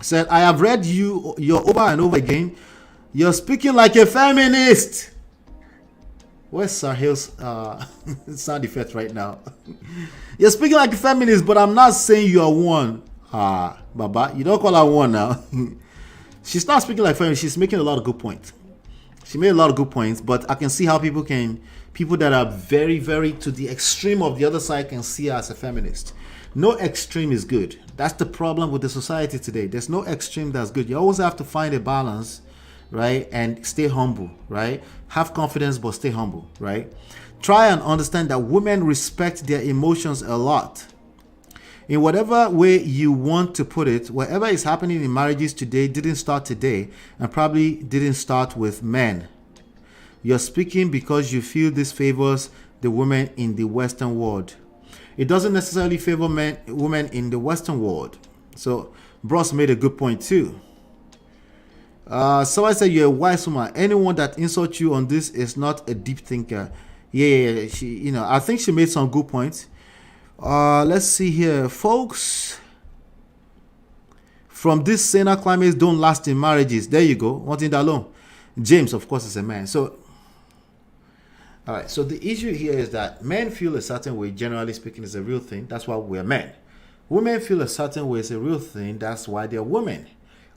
said, I have read you're over and over again. You're speaking like a feminist. Where's Sahil's sound effect right now? You're speaking like a feminist, but I'm not saying you are one. Baba, you don't call her one now. She's not speaking like a feminist. She's making a lot of good points. She made a lot of good points, but I can see how people that are very, very to the extreme of the other side can see her as a feminist. No extreme is good. That's the problem with the society today. There's no extreme that's good. You always have to find a balance, right? And stay humble, right? Have confidence, but stay humble, right? Try and understand that women respect their emotions a lot. In whatever way you want to put it, whatever is happening in marriages today didn't start today and probably didn't start with men. You're speaking because you feel this favors the women in the Western world. It doesn't necessarily favor women in the Western world. So, Bros made a good point too. So I said you're a wise woman. Anyone that insults you on this is not a deep thinker. Yeah. I think she made some good points. Let's see here, folks. From this saner climates don't last in marriages. There you go. Wanting that alone. James, of course, is a man. So, all right. So the issue here is that men feel a certain way. Generally speaking, is a real thing. That's why we're men. Women feel a certain way. It's a real thing. That's why they're women.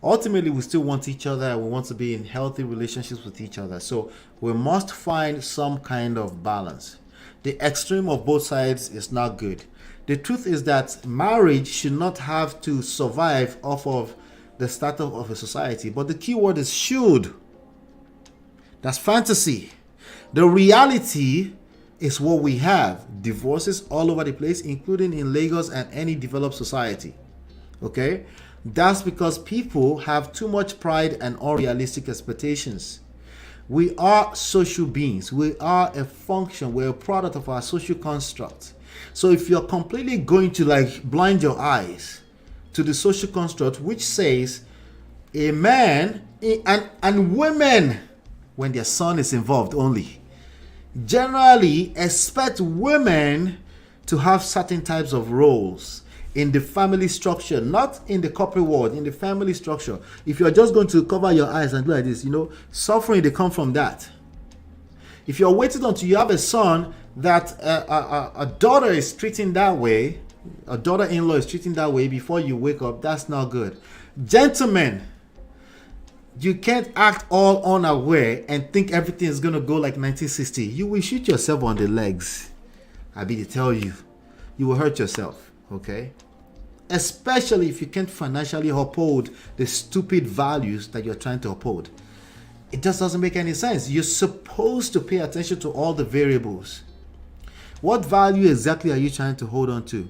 Ultimately, we still want each other and we want to be in healthy relationships with each other. So we must find some kind of balance. The extreme of both sides is not good. The truth is that marriage should not have to survive off of the startup of a society. But the key word is should. That's fantasy. The reality is what we have. Divorces all over the place, including in Lagos and any developed society. Okay? That's because people have too much pride and unrealistic expectations. We are social beings. We are a function. We're a product of our social construct. So if you're completely going to blind your eyes to the social construct, which says a man and women, when their son is involved only, generally expect women to have certain types of roles in the family structure, not in the corporate world, in the family structure. If you're just going to cover your eyes and do like this, suffering, they come from that. If you're waiting until you have a son that a daughter is treating that way, a daughter-in-law is treating that way before you wake up, that's not good. Gentlemen, you can't act all unaware and think everything is going to go like 1960. You will shoot yourself on the legs. I be to tell you, you will hurt yourself, okay? Especially if you can't financially uphold the stupid values that you're trying to uphold. It just doesn't make any sense. You're supposed to pay attention to all the variables. What value exactly are you trying to hold on to?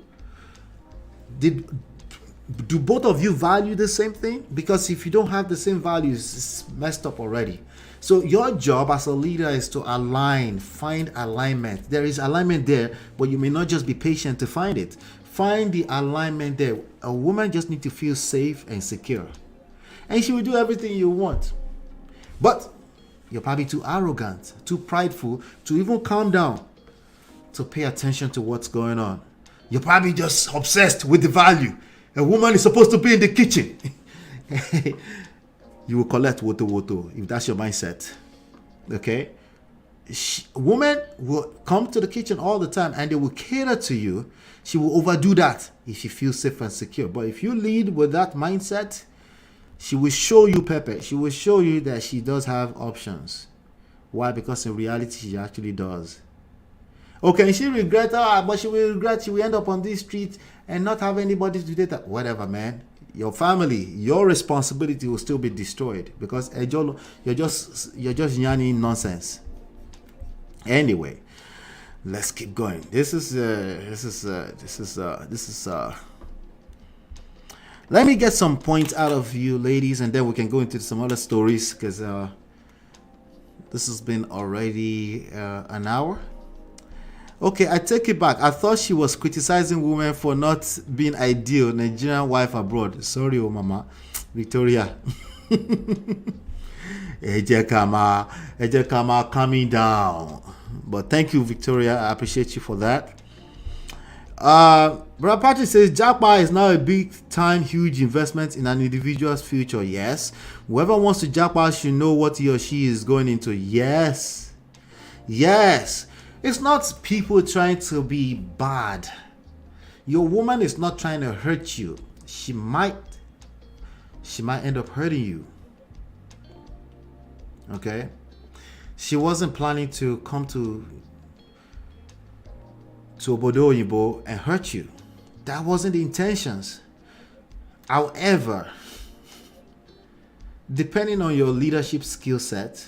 Do both of you value the same thing? Because if you don't have the same values, it's messed up already. So your job as a leader is to align, find alignment. There is alignment there, but you may not just be patient to find it. Find the alignment there. A woman just needs to feel safe and secure. And she will do everything you want. But you're probably too arrogant, too prideful to even calm down to pay attention to what's going on. You're probably just obsessed with the value. A woman is supposed to be in the kitchen. You will collect woto if that's your mindset. Okay? Women will come to the kitchen all the time and they will cater to you. She will overdo that if she feels safe and secure. But if you lead with that mindset, she will show you pepper. She will show you that she does have options. Why? Because in reality, she actually does. Okay, she regret, but she will regret. She will end up on this street and not have anybody to date her. Whatever, man. Your family, your responsibility will still be destroyed because you're just yarning nonsense. Anyway, let's keep going. This is. Let me get some points out of you, ladies, and then we can go into some other stories because this has been already an hour. Okay, I take it back. I thought she was criticizing women for not being ideal Nigerian wife abroad. Sorry, oh mama, Victoria. Ejekama coming down. But thank you, Victoria. I appreciate you for that. Brother Patrick says Jackpot is now a big time huge investment in an individual's future. Yes. Whoever wants to Jackpot should know what he or she is going into. Yes. Yes. It's not people trying to be bad. Your woman is not trying to hurt you. She might end up hurting you. Okay? She wasn't planning to come to Obodo Oyinbo and hurt you. That wasn't the intentions. However, depending on your leadership skill set,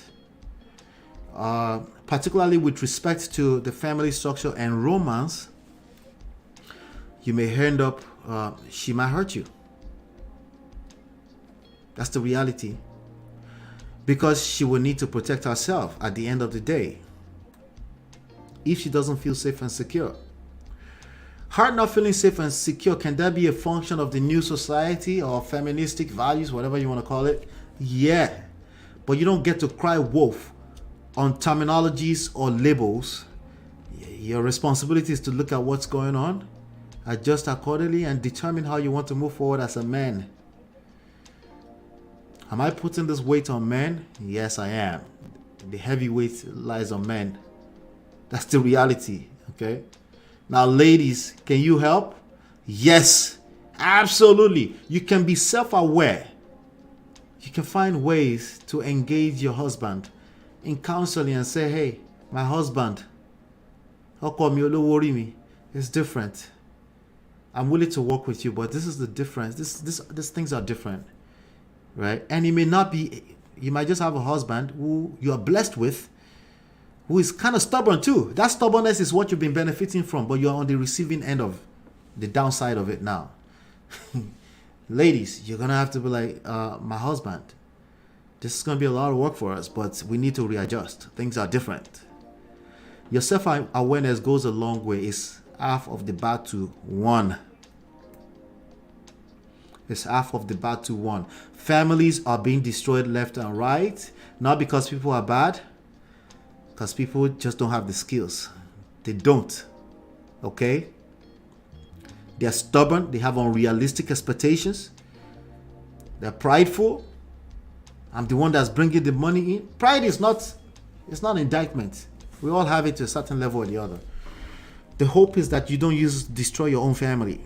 particularly with respect to the family structure and romance, you may end up, she might hurt you. That's the reality. Because she will need to protect herself at the end of the day if she doesn't feel safe and secure. Her not feeling safe and secure, can that be a function of the new society or feministic values, whatever you want to call it? Yeah. But you don't get to cry wolf on terminologies or labels. Your responsibility is to look at what's going on, adjust accordingly, and determine how you want to move forward as a man. Am I putting this weight on men? Yes, I am. The heavy weight lies on men. That's the reality, okay? Now, ladies, can you help? Yes, absolutely. You can be self-aware. You can find ways to engage your husband in counseling and say, hey, my husband, how come you don't worry me? It's different. I'm willing to work with you, but this is the difference. These things are different, right? And it may not be, you might just have a husband who you are blessed with, who is kind of stubborn too. That stubbornness is what you've been benefiting from, but you're on the receiving end of the downside of it now. Ladies, you're going to have to be like, my husband, this is going to be a lot of work for us, but we need to readjust. Things are different. Your self-awareness goes a long way. It's half of the battle won. It's half of the battle won. Families are being destroyed left and right, not because people are bad, because people just don't have the skills. They don't. Okay? They're stubborn. They have unrealistic expectations. They're prideful. I'm the one that's bringing the money in. Pride is not, it's not indictment. We all have it to a certain level or the other. The hope is that you don't destroy your own family.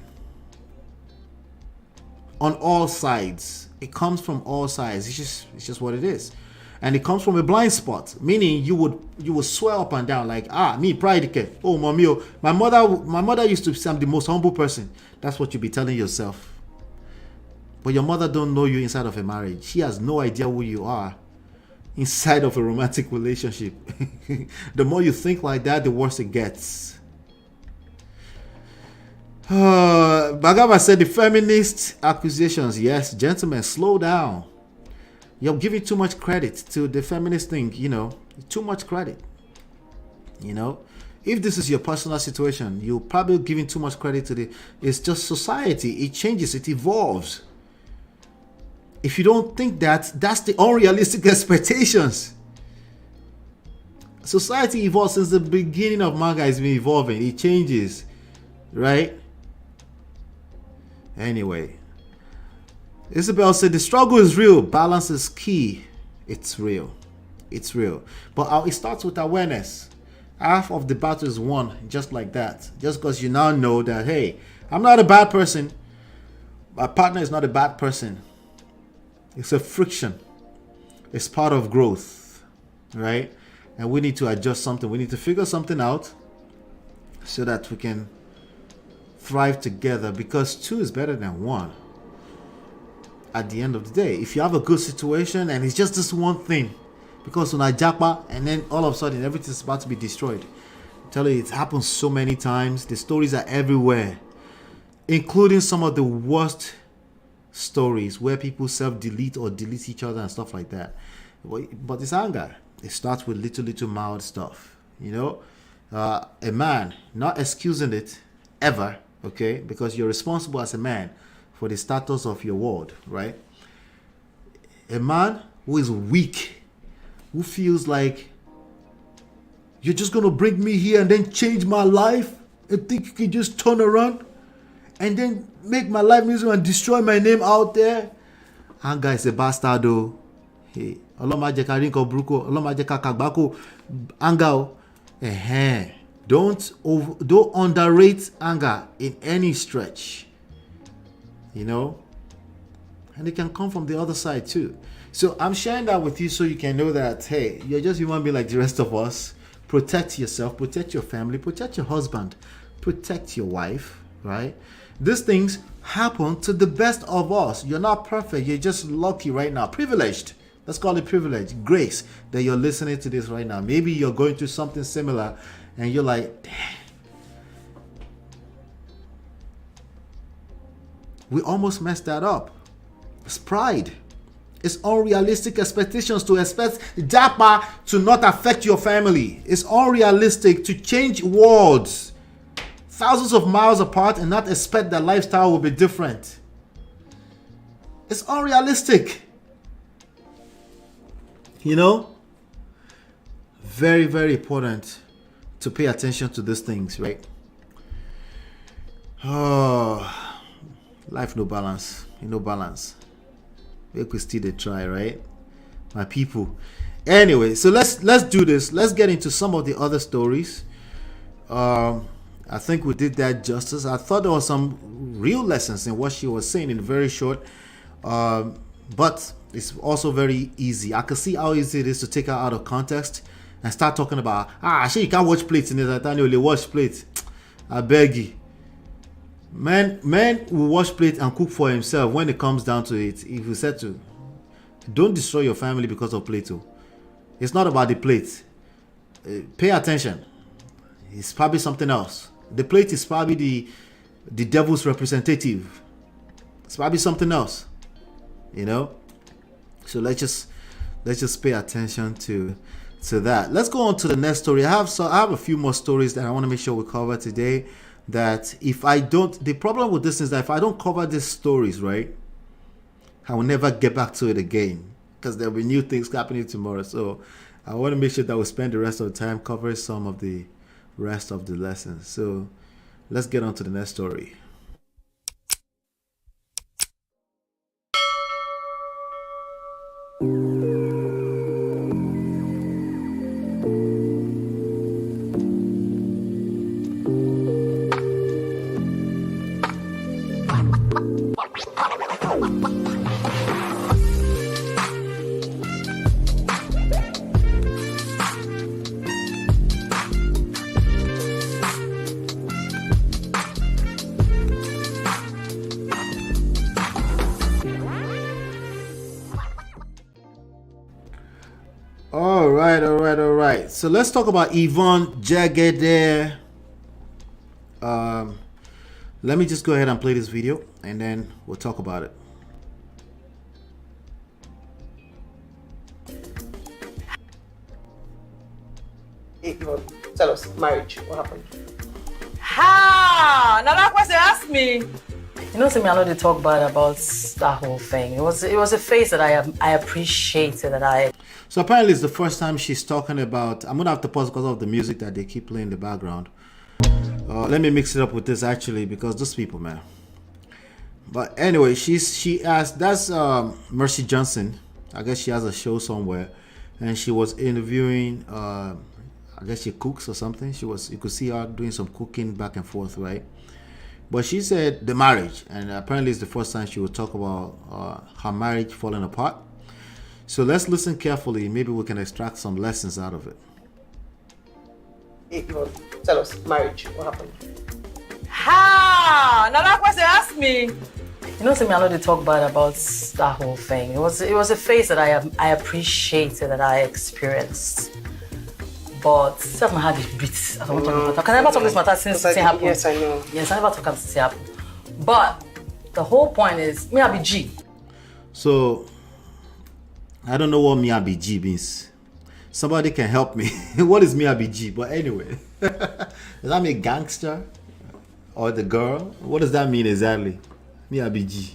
On all sides. It comes from all sides. It's just what it is. And it comes from a blind spot, meaning you would swear up and down like, me pride ke. Oh mommy, oh. My mother used to say I'm the most humble person. That's what you be telling yourself. But your mother don't know you inside of a marriage. She has no idea who you are inside of a romantic relationship. The more you think like that, the worse it gets. Bagaba said the feminist accusations. Yes, gentlemen, slow down. You're giving too much credit to the feminist thing, too much credit. If this is your personal situation, you're probably giving too much credit to it's just society. It changes, it evolves. If you don't think that, that's the unrealistic expectations. Society evolves since the beginning of manga. It's been evolving. It changes, right? Anyway, Isabel said the struggle is real. Balance is key. It's real. It's real. But it starts with awareness. Half of the battle is won just like that. Just because you now know that, hey, I'm not a bad person. My partner is not a bad person. It's a friction. It's part of growth, right? And we need to adjust something. We need to figure something out so that we can thrive together, because two is better than one. At the end of the day, if you have a good situation and it's just this one thing, because when I japa and then all of a sudden everything's about to be destroyed. I tell you, it happens so many times. The stories are everywhere, including some of the worst stories where people self-delete or delete each other and stuff like that. But it's anger. It starts with little mild stuff, a man, not excusing it ever, okay, because you're responsible as a man for the status of your world, right? A man who is weak, who feels like you're just gonna bring me here and then change my life and think you can just turn around and then make my life miserable and destroy my name out there. Anger is a bastard though. Hey, anger. Don't underrate anger in any stretch. And it can come from the other side too. So I'm sharing that with you so you can know that, hey, you're just human being like the rest of us. Protect yourself, protect your family, protect your husband, protect your wife, right? These things happen to the best of us. You're not perfect. You're just lucky right now. Privileged. Let's call it privilege. Grace that you're listening to this right now. Maybe you're going through something similar and you're like, damn. We almost messed that up. It's pride. It's unrealistic expectations to expect Japa to not affect your family. It's unrealistic to change worlds thousands of miles apart and not expect that lifestyle will be different. It's unrealistic. Very, very important to pay attention to these things, right? Oh, life no balance. No balance. We could still try, right? My people. Anyway, so let's do this. Let's get into some of the other stories. I think we did that justice. I thought there was some real lessons in what she was saying in very short. But it's also very easy. I can see how easy it is to take her out of context and start talking about, you can't watch plates in it. I only watch plates. I beg you. Man will wash plate and cook for himself when it comes down to it. If you said to, don't destroy your family because of plate. It's not about the plate. Pay attention. It's probably something else. The plate is probably the devil's representative. It's probably something else. So let's just pay attention to that. Let's go on to the next story. I have a few more stories that I want to make sure we cover today. That if I don't, the problem with this is that if I don't cover these stories, right, I will never get back to it again because there will be new things happening tomorrow. So I want to make sure that we spend the rest of the time covering some of the rest of the lessons. So let's get on to the next story. All right, all right, all right. So let's talk about Yvonne Jagede. Let me just go ahead and play this video, and then we'll talk about it. Yvonne, tell us, marriage, what happened? Ha! Now that question asked me. You know, to me, I know they talk bad about that whole thing. It was a phase that I appreciated that I. So apparently, it's the first time she's talking about. I'm gonna have to pause because of the music that they keep playing in the background. Let me mix it up with this actually, because those people, man. But anyway, she asked. That's Mercy Johnson. I guess she has a show somewhere, and she was interviewing. I guess she cooks or something. You could see her doing some cooking back and forth, right? But she said the marriage, and apparently it's the first time she would talk about her marriage falling apart. So let's listen carefully. Maybe we can extract some lessons out of it. Yvonne, tell us, marriage, what happened? Ha! Now that question asked me. You know, to me, I know they talk bad about that whole thing. It was a phase that I appreciated that I experienced. But self my heart is beats. I don't talk about. Can I never talk this matter since it happened? Yes, I know. Yes, I never talk about since it happened. But the whole point is, me I be G. So I don't know what Miyabi means. Somebody can help me. What is Miyabi? But anyway, does that mean gangster or the girl? What does that mean exactly? Miyabi.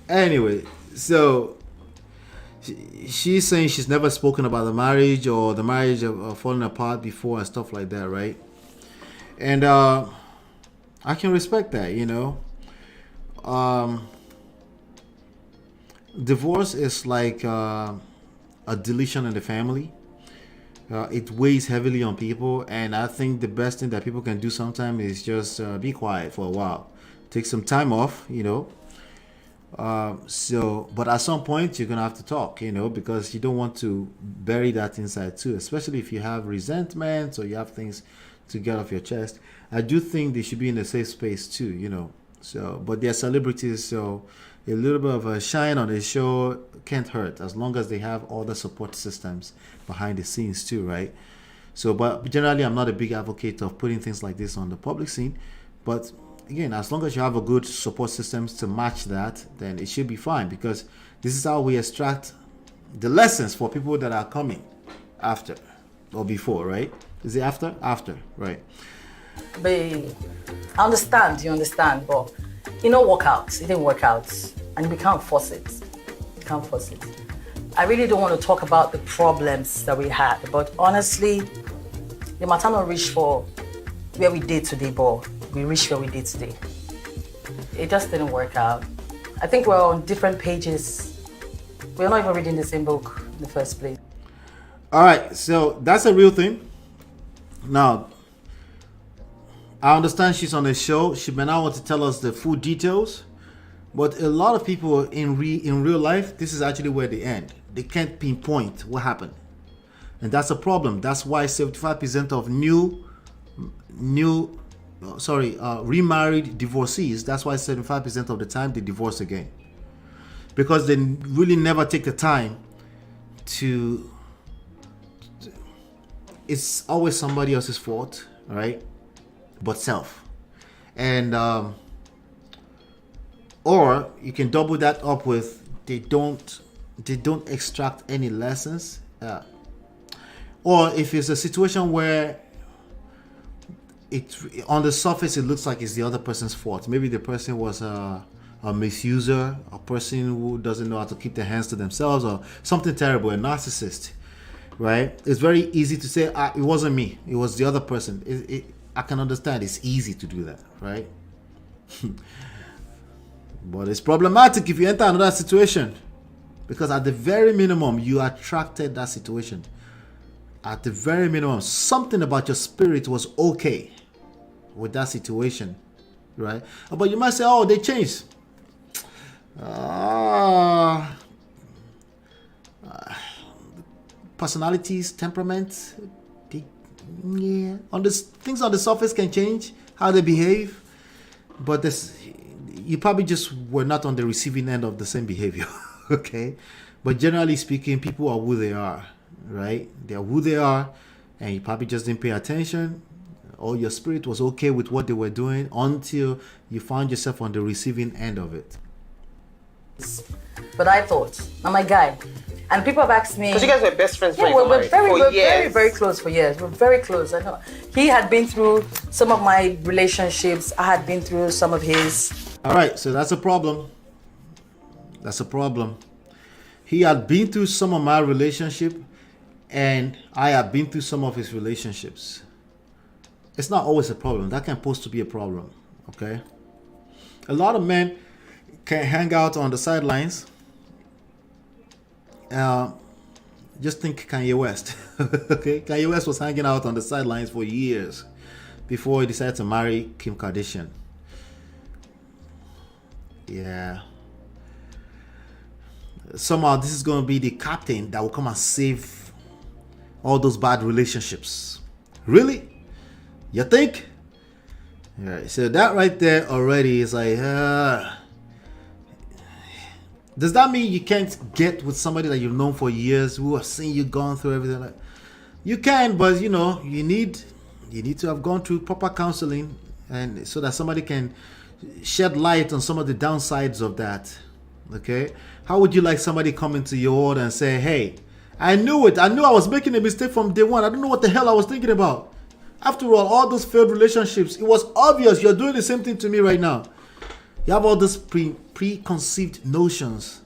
Anyway, so she's saying she's never spoken about the marriage or the marriage of falling apart before and stuff like that, right? And I can respect that, you know. Divorce is like a deletion in the family. It weighs heavily on people, and I think the best thing that people can do sometimes is just be quiet for a while, take some time off, you know. But at some point you're gonna have to talk, you know, because you don't want to bury that inside too, especially if you have resentment or you have things to get off your chest. I do think they should be in a safe space too, you know. So, but they're celebrities, so a little bit of a shine on the show can't hurt as long as they have all the support systems behind the scenes too, right? So, but generally, I'm not a big advocate of putting things like this on the public scene, but again, as long as you have a good support systems to match that, then it should be fine, because this is how we extract the lessons for people that are coming after or before, right? Is it after? After, right? But I understand, you understand, but it don't work out. It didn't work out, and we can't force it. You can't force it. I really don't want to talk about the problems that we had, but honestly, the matter not reach for where we did today, but we reached where we did today. It just didn't work out. I think we're on different pages. We're not even reading the same book in the first place. All right, so that's a real thing. Now, I understand she's on the show. She may not want to tell us the full details, but a lot of people in real life, this is actually where they end. They can't pinpoint what happened, and that's a problem. That's why 75% of remarried divorcees. That's why 75% of the time they divorce again, because they really never take the time to. It's always somebody else's fault, right? But self. And or you can double that up with they don't extract any lessons, or if it's a situation where it on the surface it looks like it's the other person's fault. Maybe the person was a misuser, a person who doesn't know how to keep their hands to themselves, or something terrible, a narcissist, right? It's very easy to say, it wasn't me, it was the other person. I can understand it's easy to do that, right? But it's problematic if you enter another situation, because at the very minimum you attracted that situation. At the very minimum, something about your spirit was okay with that situation, right? But you might say, oh, they changed. Personalities, temperaments, things on the surface can change, how they behave, but you probably just were not on the receiving end of the same behavior. Okay, but generally speaking, people are who they are, right? They're who they are, and you probably just didn't pay attention, or your spirit was okay with what they were doing until you found yourself on the receiving end of it. But I thought, I'm a guy. And people have asked me. Because you guys were best friends yeah, when you we're married. very close for years. We're very close. I know. He had been through some of my relationships. I had been through some of his. All right, so that's a problem. That's a problem. He had been through some of my relationship, and I have been through some of his relationships. It's not always a problem. That can pose to be a problem, okay? A lot of men can hang out on the sidelines. Just think Kanye West, okay? Kanye West was hanging out on the sidelines for years before he decided to marry Kim Kardashian. Yeah. Somehow this is going to be the captain that will come and save all those bad relationships. Really? You think? Alright, so that right there already is like, does that mean you can't get with somebody that you've known for years, who have seen you gone through everything? Like, you can, but you know, you need to have gone through proper counseling, and so that somebody can shed light on some of the downsides of that. Okay? How would you like somebody coming to your world and say, hey, I knew it. I knew I was making a mistake from day one. I don't know what the hell I was thinking about. After all those failed relationships, it was obvious you're doing the same thing to me right now. You have all these preconceived notions.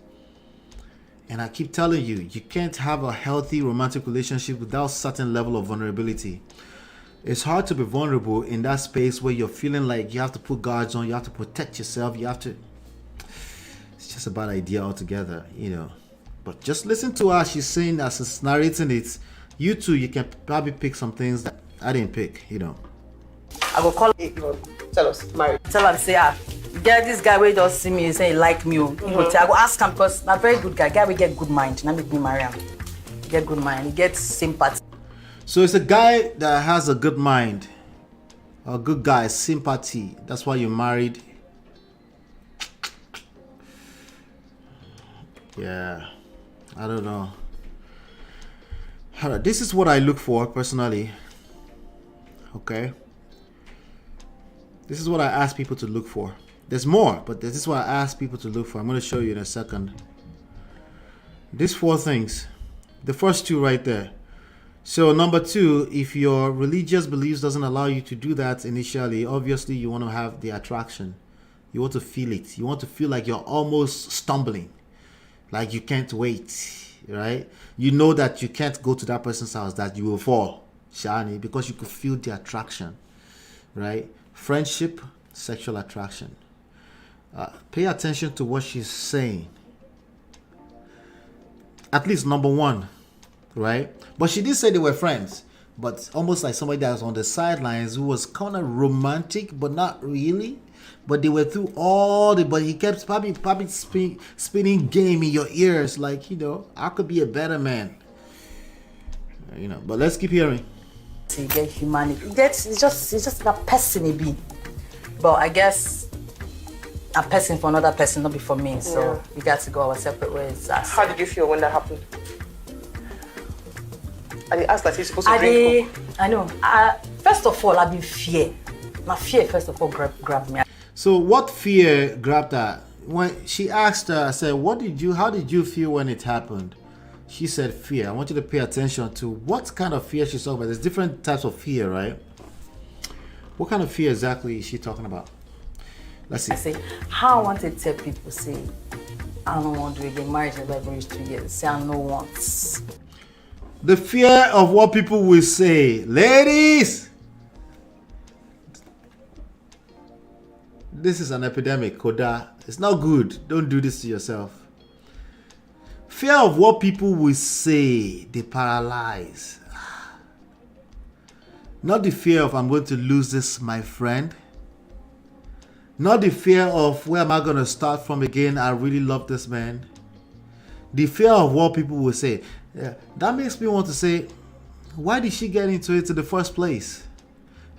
And I keep telling you, you can't have a healthy romantic relationship without certain level of vulnerability. It's hard to be vulnerable in that space where you're feeling like you have to put guards on, you have to protect yourself, you have to... It's just a bad idea altogether, you know. But just listen to her. She's saying, as she's narrating it, you too, you can probably pick some things that I didn't pick, you know. I go call Tell us, married. tell him, say, get this guy where he just see me, say he like me. I go ask him because I'm a very good guy. Guy will get good mind. Now make me marry him. Get good mind. He gets sympathy. So it's a guy that has a good mind, a good guy, sympathy. That's why you're married. Yeah, I don't know. Alright, this is what I look for personally. Okay, this is what I ask people to look for. There's more, but this is what I ask people to look for. I'm going to show you in a second. These 4 things, the first 2 right there. So number 2, if your religious beliefs doesn't allow you to do that initially, obviously you want to have the attraction. You want to feel it. You want to feel like you're almost stumbling, like you can't wait, right? You know that you can't go to that person's house, that you will fall, Shani, because you could feel the attraction, right? Friendship, sexual attraction. Pay attention to what she's saying. At least number 1, right? But she did say they were friends, but almost like somebody that was on the sidelines who was kind of romantic, but not really. But they were through all the, but he kept probably spinning game in your ears, like, you know, I could be a better man, you know. But let's keep hearing. You get humanity. It's just that person it be. But I guess a person for another person, not be for me. So we got to go our separate ways. How did you feel when that happened? And he asked like he's supposed to drink. I know. First of all, I've been fear. My fear, first of all, grabbed me. So what fear grabbed her? When she asked her, I said, how did you feel when it happened? She said fear. I want you to pay attention to what kind of fear she's talking about. There's different types of fear, right? What kind of fear exactly is she talking about? Let's see. I say, how I want to tell people, say, I don't want to get married in like 2 years. Say, I don't want. The fear of what people will say. Ladies! This is an epidemic, Koda. It's not good. Don't do this to yourself. Fear of what people will say. They paralyze. Not the fear of I'm going to lose this, my friend. Not the fear of where am I going to start from again. I really love this man. The fear of what people will say. Yeah, that makes me want to say, why did she get into it in the first place?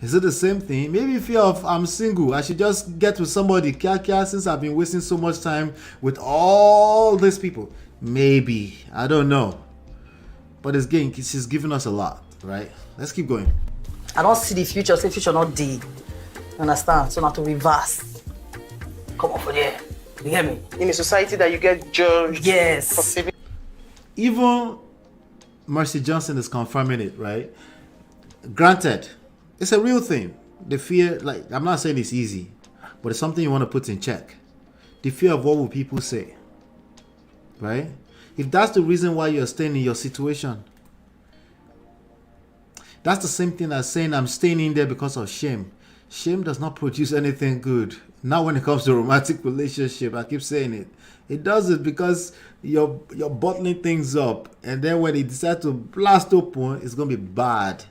Is it the same thing? Maybe fear of I'm single. I should just get with somebody. Since I've been wasting so much time with all these people. Maybe. I don't know. but it's getting, she's giving us a lot, right? Let's keep going. I don't see the future, say future not day. Understand? So now to reverse. Come on for there. You hear me? In a society that you get judged for Yes. saving. Even Mercy Johnson is confirming it, right? Granted, it's a real thing. The fear, like, I'm not saying it's easy, but it's something you want to put in check. The fear of what will people say, right? If that's the reason why you're staying in your situation, that's the same thing as saying I'm staying in there because of shame. Shame does not produce anything good. Now when it comes to romantic relationship, I keep saying it. It does it because you're bottling things up, and then when it decides to blast open, it's gonna be bad.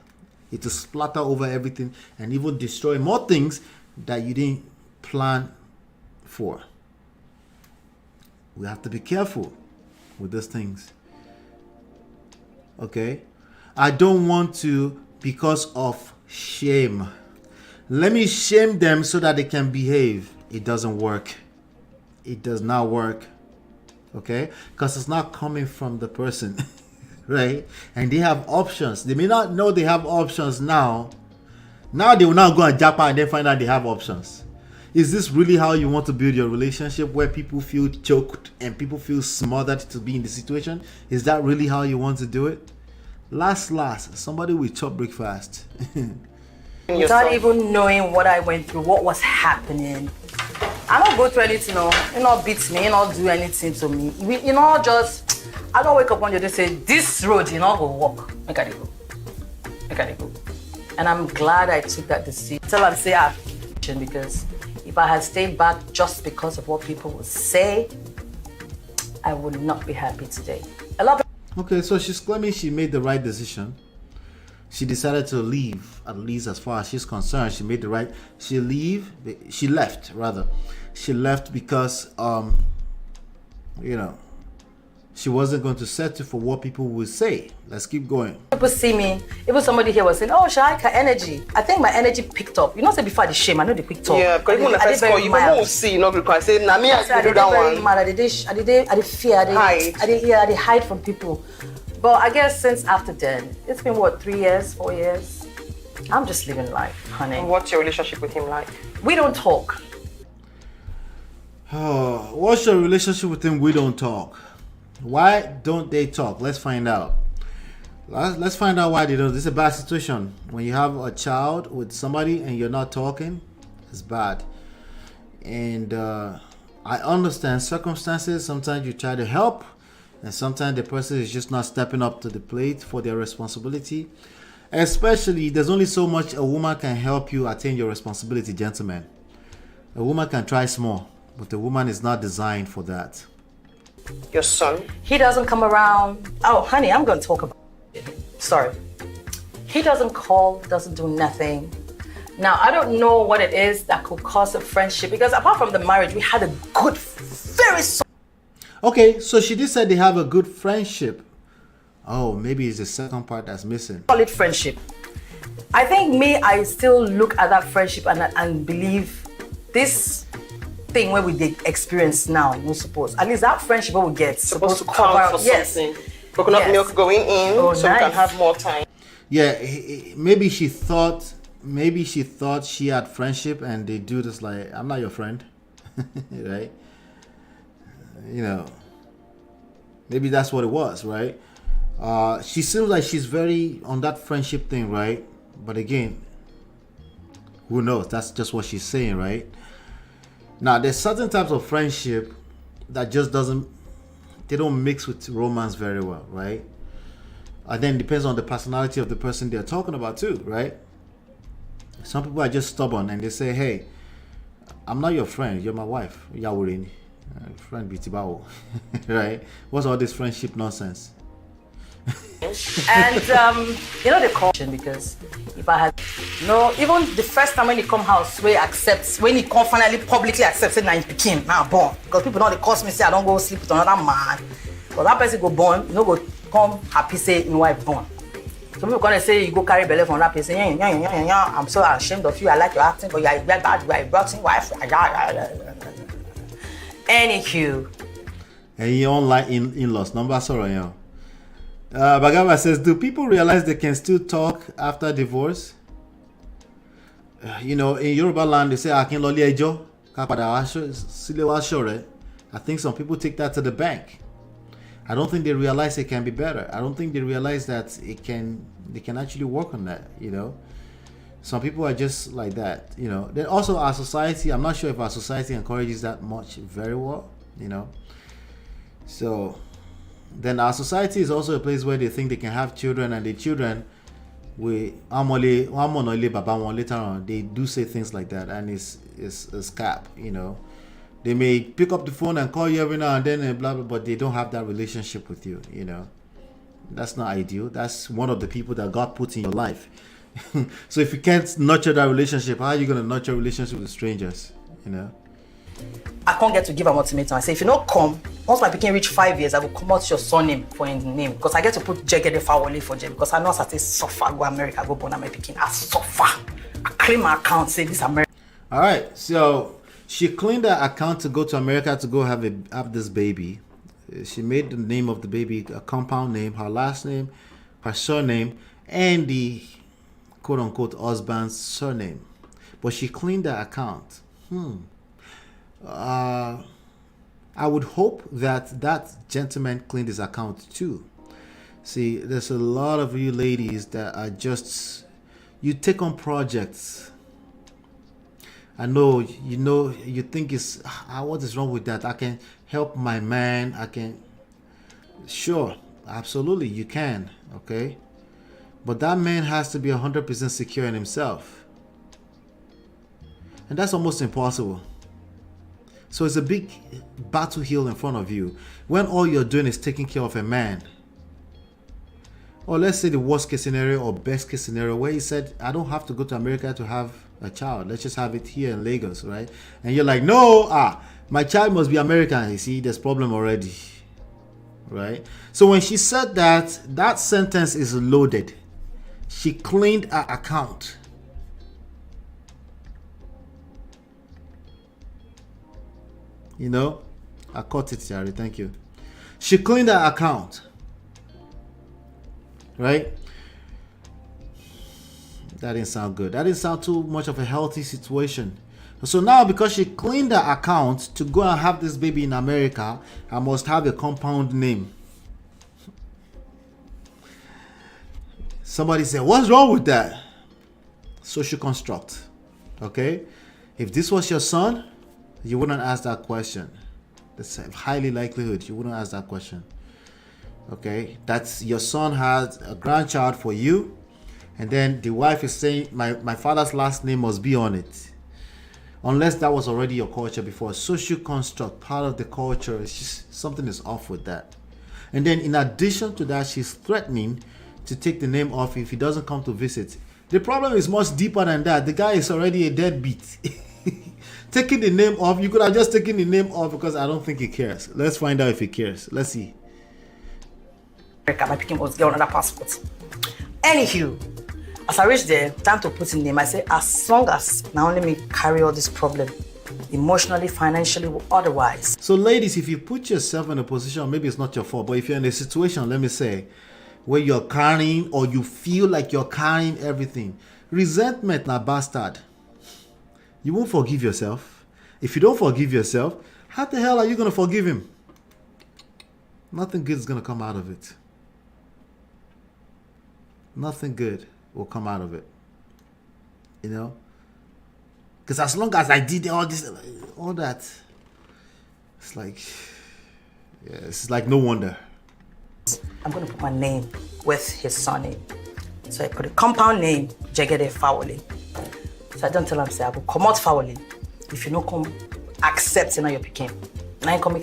It will splatter over everything and even destroy more things that you didn't plan for. We have to be careful with these things. Okay? I don't want to because of shame. Let me shame them so that they can behave. It doesn't work. It does not work. Okay? Because it's not coming from the person. Right? And they have options. They may not know they have options now. Now they will now go and jump out and then find out they have options. Is this really how you want to build your relationship, where people feel choked and people feel smothered to be in the situation? Is that really how you want to do it? Last, somebody will chop breakfast. Without even knowing what I went through, what was happening. I don't go through anything, you know, beat me, you know, do anything to me. You know, just, I don't wake up one day and say, this road, you know, go walk. Make I go. And I'm glad I took that decision. Tell them, say, because if I had stayed back just because of what people would say, I would not be happy today. I love it. Okay, so she's claiming she made the right decision. She decided to leave, at least as far as she's concerned. She made the right. She left because you know, she wasn't going to settle for what people would say. Let's keep going. People see me, even somebody here was saying, oh, Shaika, energy. I think my energy picked up. You know, say before the shame, I know they picked up. Yeah, because even when I first call you, people will see, you know, because I say, nah, me, I do that one. Mad. I did fear, I did hide from people. But I guess since after then, it's been what, 3 years, 4 years? I'm just living life, honey. And what's your relationship with him like? We don't talk. Oh, what's your relationship with him? We don't talk. Why don't they talk? Let's find out. Let's find out why they don't. This is a bad situation. When you have a child with somebody and you're not talking, it's bad. And I understand circumstances. Sometimes you try to help, and sometimes the person is just not stepping up to the plate for their responsibility. Especially, there's only so much a woman can help you attain your responsibility, gentlemen. A woman can try small, but a woman is not designed for that. Your son? He doesn't come around. Oh, honey, I'm going to talk about it. Sorry. He doesn't call, doesn't do nothing. Now, I don't know what it is that could cause a friendship, because apart from the marriage, we had a good, very Okay, so she did say they have a good friendship. Oh, maybe it's the second part that's missing. solid friendship. I think I still look at that friendship and believe this thing where we experience now, you suppose. At least that friendship we get Supposed to count for something. Coconut milk going in, so we can have more time. Yeah, maybe she thought she had friendship, and they do this like, I'm not your friend, right? You know, maybe that's what it was, right? She seems like she's very on that friendship thing, right? But again, who knows? That's just what she's saying, right? Now, there's certain types of friendship that just they don't mix with romance very well, right? And then it depends on the personality of the person they're talking about too, right? Some people are just stubborn and they say, hey, I'm not your friend, you're my wife. Yawurini. Friend Bitibao. Right? What's all this friendship nonsense? And you know the caution, because if I had even the first time when he come house, when he come finally publicly accepts, say now he became now born, because people know they cause me say I don't go sleep with another man, but that person go born, you know, go come happy say my wife born. Some people gonna say you go carry belly from that person. Yeah, I'm so ashamed of you. I like your acting, but you are bad. You are a rotten wife. Anywho. And you don't like in-laws. Number sorry, Bagaba says, do people realize they can still talk after divorce? You know, in Yoruba land, they say, I can loli ejo. I think some people take that to the bank. I don't think they realize it can be better. I don't think they realize that they can actually work on that, you know. Some people are just like that, you know. Then also our society, I'm not sure if our society encourages that much very well, you know. So then our society is also a place where they think they can have children, and the children later on they do say things like that, and it's cap, you know. They may pick up the phone and call you every now and then and blah blah, but they don't have that relationship with you, you know. That's not ideal. That's one of the people that God put in your life. So if you can't nurture that relationship, how are you going to nurture a relationship with strangers, you know? I can't get to give an ultimatum. I say, if you don't come, once my pikin reach 5 years, I will come out your surname for his name, because I get to put Jegede Fawole for Jem, because I know as I say suffer go America, go born my pikin. I suffer. I claim my account, say this America. All right, so she cleaned her account to go to America to go have this baby. She made the name of the baby a compound name, her last name, her surname, and the quote-unquote husband's surname. But she cleaned her account. I would hope that gentleman cleaned his account too. See, there's a lot of you ladies that are just, you take on projects. I know, you think it's, what is wrong with that? I can help my man. I can, sure, absolutely, you can, okay? But that man has to be 100% secure in himself. And that's almost impossible. So it's a big battle hill in front of you when all you're doing is taking care of a man. Or let's say the worst case scenario or best case scenario where he said, I don't have to go to America to have a child. Let's just have it here in Lagos, right? And you're like, no, my child must be American. You see, there's problem already, right? So when she said that, that sentence is loaded. She cleaned her account. You know, I caught it, Jerry. Thank you. She cleaned her account, right? That didn't sound good. That didn't sound too much of a healthy situation. So now, because she cleaned her account to go and have this baby in America, I must have a compound name. Somebody said, what's wrong with that? Social construct. Okay? If this was your son, you wouldn't ask that question. There's a highly likelihood you wouldn't ask that question. Okay? That's your son has a grandchild for you, and then the wife is saying, my father's last name must be on it. Unless that was already your culture before. Social construct, part of the culture, is just, something is off with that. And then in addition to that, she's threatening to take the name off if he doesn't come to visit. The problem is much deeper than that. The guy is already a deadbeat. Taking the name off, you could have just taken the name off, because I don't think he cares. Let's find out if he cares. Let's see. My pikin must get another passport. Anywho, as I reach there, time to put in name. I say, as long as now let me carry all this problem, emotionally, financially, or otherwise. So ladies, if you put yourself in a position, maybe it's not your fault, but if you're in a situation, let me say, where you're carrying, or you feel like you're carrying everything, resentment na bastard. You won't forgive yourself. If you don't forgive yourself, how the hell are you going to forgive him? Nothing good is going to come out of it. Nothing good will come out of it. You know? Because as long as I did all this, all that, it's like, yeah, it's like no wonder. I'm going to put my name with his surname. So I put a compound name, Jegede Fawole. So I don't tell him, say, I will come out Fawole. If you don't come, accept your picking. And I come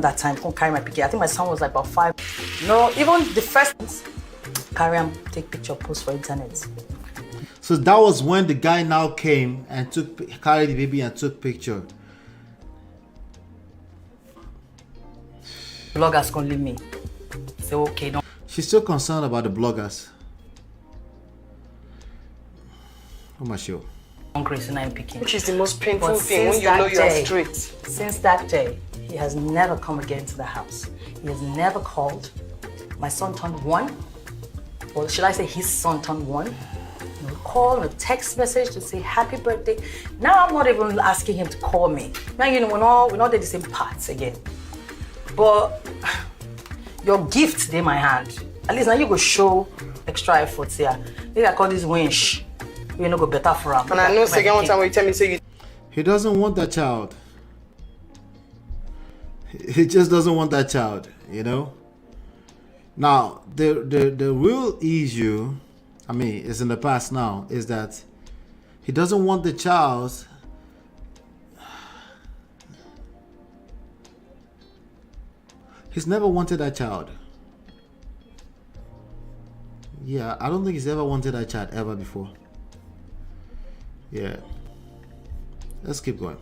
that time, come carry my picking. I think my son was like about 5. No, even the first carry him, take picture, post for internet. So that was when the guy now came and carried the baby and took picture. Bloggers can leave me. Say, okay, no. She's still concerned about the bloggers. How much you? Which is the most painful thing when you know you are straight. Since that day, he has never come again to the house. He has never called. My son turned 1. Or should I say his son turned 1? Call and a text message to say happy birthday. Now I'm not even asking him to call me. Now we're not at the same parts again. But your gift in my hand. At least now you go show extra efforts here. Maybe I call this winch. You know go better for him. And I know second one time when you tell me say you. He doesn't want that child. He just doesn't want that child, you know. Now the real issue, I mean, is in the past now, is that he doesn't want the child. He's never wanted that child. Yeah, I don't think he's ever wanted that child ever before. Yeah. Let's keep going.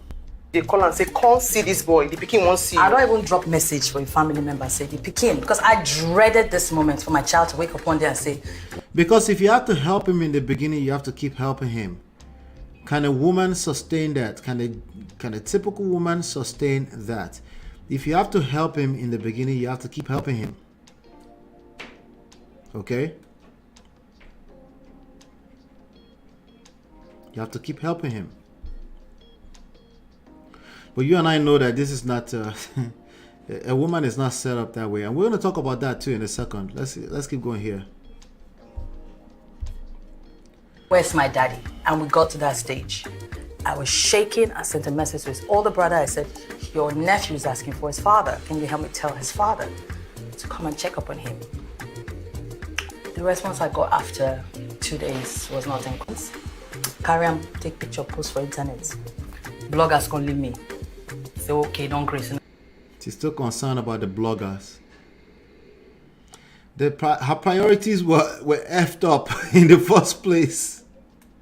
They call and say, come see this boy. The pikin won't see you. I don't even drop message for a family member say the pikin, because I dreaded this moment for my child to wake up one day and say. Because if you have to help him in the beginning, you have to keep helping him. Can a woman sustain that? Can a typical woman sustain that? If you have to help him in the beginning, you have to keep helping him. Okay? You have to keep helping him. But you and I know that this is not a woman is not set up that way, and we're going to talk about that too in a second. Let's keep going here. Where's my daddy? And we got to that stage. I was shaking. I sent a message to his older brother. I said, your nephew is asking for his father. Can you help me tell his father to come and check up on him? The response I got after 2 days was nothing. Carry on, take picture, post for internet. Bloggers can leave me. Say, okay, don't grace. She's still concerned about the bloggers. Her priorities were effed up in the first place.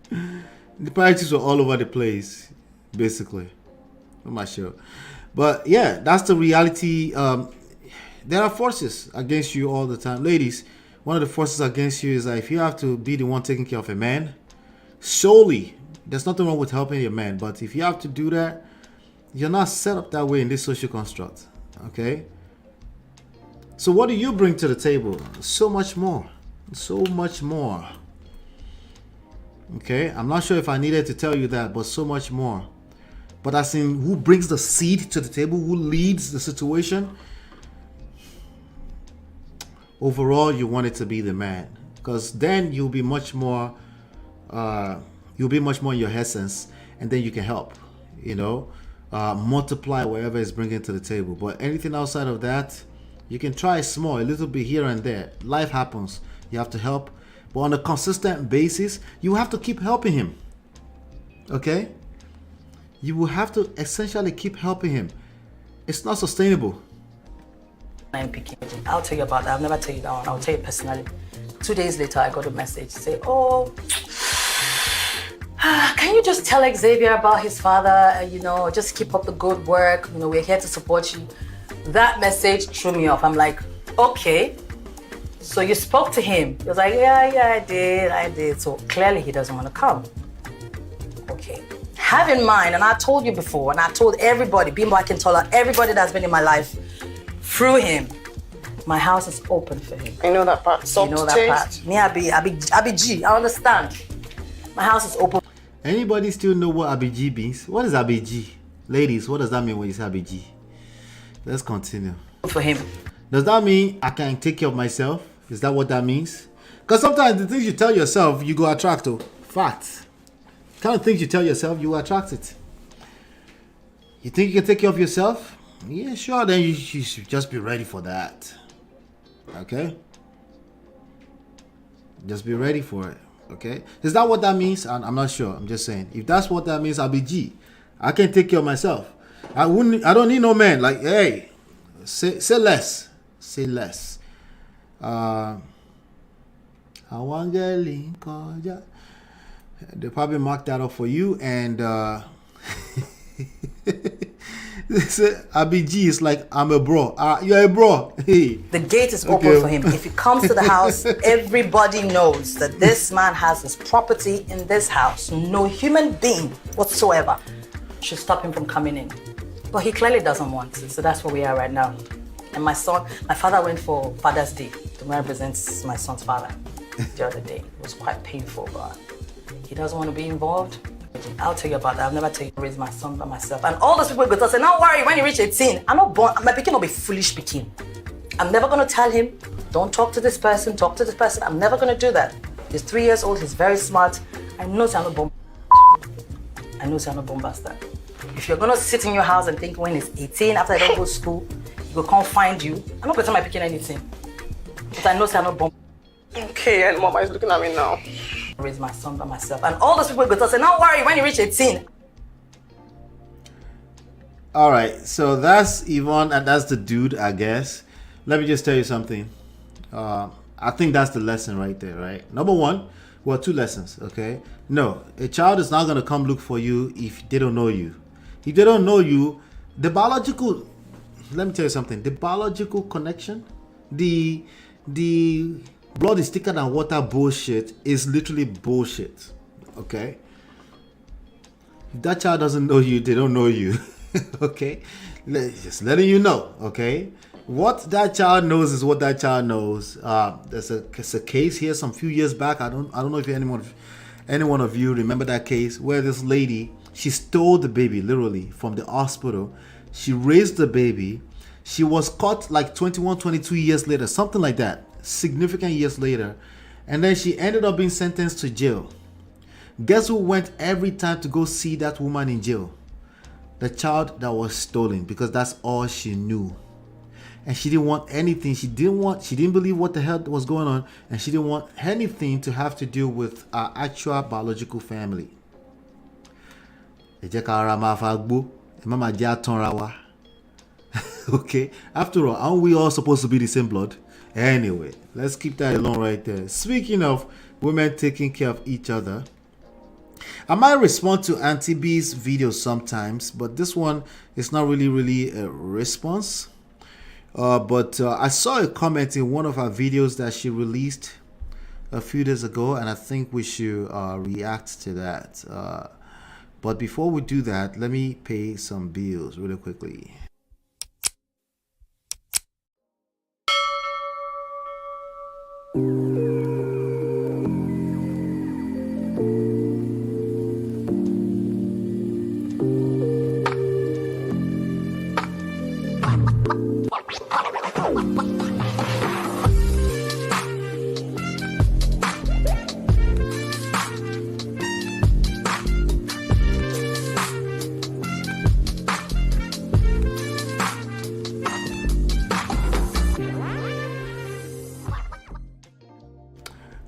The priorities were all over the place, basically. I'm not sure. But yeah, that's the reality. There are forces against you all the time. Ladies, one of the forces against you is that if you have to be the one taking care of a man, solely, there's nothing wrong with helping your man. But if you have to do that, you're not set up that way in this social construct. Okay? So what do you bring to the table? So much more. So much more. Okay? I'm not sure if I needed to tell you that, but so much more. But as in who brings the seed to the table, who leads the situation. Overall, you want it to be the man. Because then you'll be much more in your essence, and then you can help, you know, multiply whatever is bringing to the table. But anything outside of that, you can try small, a little bit here and there. Life happens. You have to help. But on a consistent basis, you have to keep helping him. Okay? You will have to essentially keep helping him. It's not sustainable. I'll tell you about that. I'll never tell you that one. I'll tell you personally. 2 days later, I got a message say, oh, can you just tell Xavier about his father? You know, just keep up the good work. You know, we're here to support you. That message threw me off. I'm like, okay. So you spoke to him. He was like, yeah, I did. So clearly he doesn't want to come. Okay. Have in mind, and I told you before, and I told everybody, Bimbo Akintola, everybody that's been in my life, through him, my house is open for him. I know that part. You know that part. Me, I be G. I understand. My house is open. Anybody still know what ABG means? What is ABG? Ladies, what does that mean when you say ABG? Let's continue. For him. Does that mean I can take care of myself? Is that what that means? Because sometimes the things you tell yourself, you go attract to. Facts. The kind of things you tell yourself, you attract it. You think you can take care of yourself? Yeah, sure. Then you should just be ready for that. Okay? Just be ready for it. Okay? Is that what that means? I'm not sure. I'm just saying. If that's what that means, I'll be G. I can take care of myself. I don't need no man. Like, hey, say less. Say less. I want to they probably marked that up for you, and ABG is like, I'm a bro. You're a bro. Hey. The gate is open for him. If he comes to the house, everybody knows that this man has his property in this house. No human being whatsoever should stop him from coming in. But he clearly doesn't want to, so that's where we are right now. And my father went for Father's Day to represent my son's father the other day. It was quite painful, but he doesn't want to be involved. I'll tell you about that. I've never taken raise my son by myself. And all those people go to say, don't worry, when you reach 18, I'm not born, my Pekin will be foolish Pekin. I'm never going to tell him, don't talk to this person, talk to this person. I'm never going to do that. He's 3 years old, he's very smart. I know I'm not bomb. I know I'm not bomb bastard. If you're going to sit in your house and think when he's 18, after I don't go to school, he will come find you. I'm not going to tell my Pekin anything. But I know I'm not bomb. Okay, and Mama is looking at me now. Raise my son by myself. And all those people go to say, don't worry, when you reach 18. All right, so that's Yvonne and that's the dude, I guess. Let me just tell you something. I think that's the lesson right there, right? Number one, well, two lessons, okay? No, a child is not going to come look for you if they don't know you. If they don't know you, the biological, let me tell you something, the biological connection, the blood is thicker than water bullshit is literally bullshit, okay? If that child doesn't know you, they don't know you, okay? Just letting you know, okay? What that child knows is what that child knows. There's a case here some few years back. I don't know if any one of you remember that case where this lady, she stole the baby literally from the hospital. She raised the baby. She was caught like 21, 22 years later, something like that, significant years later. And then she ended up being sentenced to jail. Guess who went every time to go see that woman in jail? The child that was stolen, because that's all she knew. And she didn't want anything. She didn't believe what the hell was going on. And she didn't want anything to have to do with our actual biological family. Okay, after all, aren't we all supposed to be the same blood? Anyway, let's keep that alone right there. Speaking of women taking care of each other, I might respond to Auntie B's videos sometimes, but this one is not really a response. But I saw a comment in one of her videos that she released a few days ago, and I think we should react to that. But before we do that, let me pay some bills really quickly.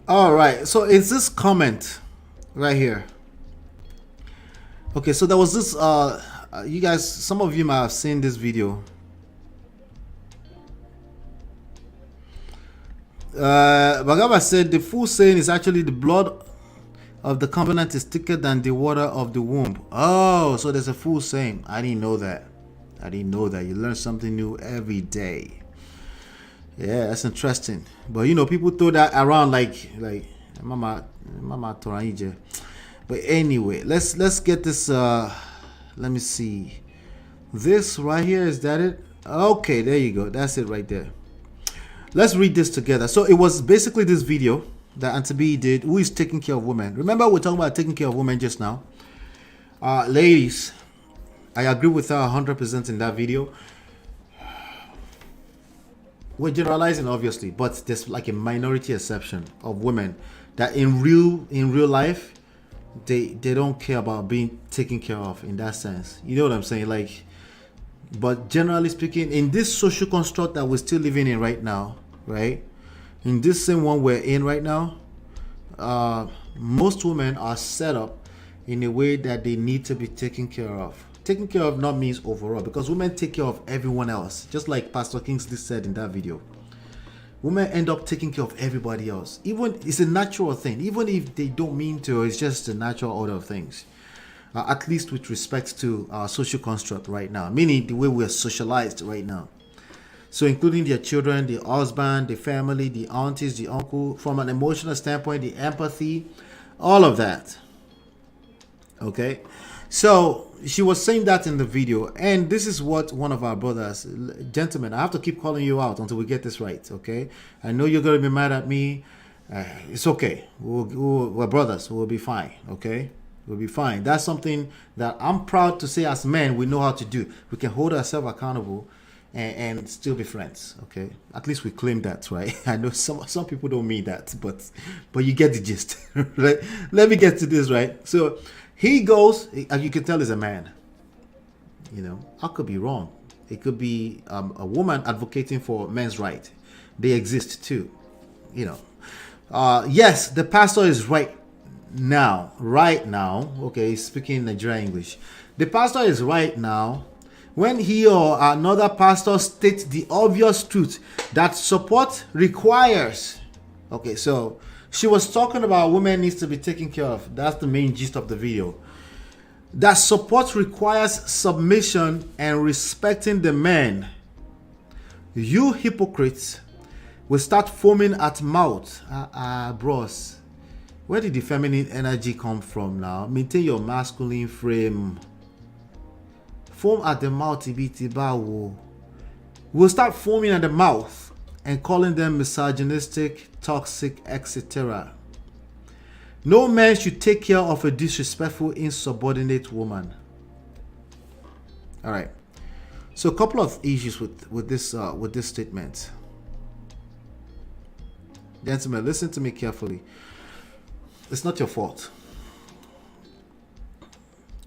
All right, so it's this comment right here. Okay, so there was this you guys, some of you might have seen this video. Bagaba said the full saying is actually the blood of the covenant is thicker than the water of the womb. Oh, so there's a full saying. I didn't know that. You learn something new every day. Yeah, that's interesting. But you know, people throw that around like mama Toraije. But anyway, let's get this let me see. This right here, is that it? Okay, there you go. That's it right there. Let's read this together. So it was basically this video that Auntie B did, who is taking care of women. Remember, we're talking about taking care of women just now. Ladies, I agree with her 100% in that video. We're generalizing, obviously, but there's like a minority exception of women that in real life, they don't care about being taken care of in that sense. You know what I'm saying? Like, but generally speaking, in this social construct that we're still living in right now, right? In this same one we're in right now, most women are set up in a way that they need to be taken care of. Taking care of not means overall, because women take care of everyone else, just like Pastor Kingsley said in that video. Women end up taking care of everybody else. Even it's a natural thing, even if they don't mean to. It's just a natural order of things. At least with respect to our social construct right now, meaning the way we are socialized right now. So including their children, the husband, the family, the aunties, the uncle, from an emotional standpoint, the empathy, all of that. Okay. So she was saying that in the video, and this is what one of our brothers, gentlemen, I have to keep calling you out until we get this right, okay? I know you're going to be mad at me. It's okay. We're brothers. We'll be fine, okay? We'll be fine. That's something that I'm proud to say as men we know how to do. We can hold ourselves accountable and still be friends, okay? At least we claim that, right? I know some people don't mean that, but you get the gist, right? Let me get to this, right? So he goes, as you can tell, is a man. You know, I could be wrong. It could be a woman advocating for men's right. They exist too, you know. Yes, the pastor is right now. Okay, he's speaking Nigerian English. The pastor is right now when he or another pastor states the obvious truth that support requires. Okay, so she was talking about women needs to be taken care of. That's the main gist of the video. That support requires submission and respecting the men. You hypocrites will start foaming at mouth. Bros, where did the feminine energy come from now? Maintain your masculine frame. Foam at the mouth, we'll start foaming at the mouth and calling them misogynistic, toxic, etc. No man should take care of a disrespectful, insubordinate woman. All right. So a couple of issues with this statement. Gentlemen, listen to me carefully. It's not your fault.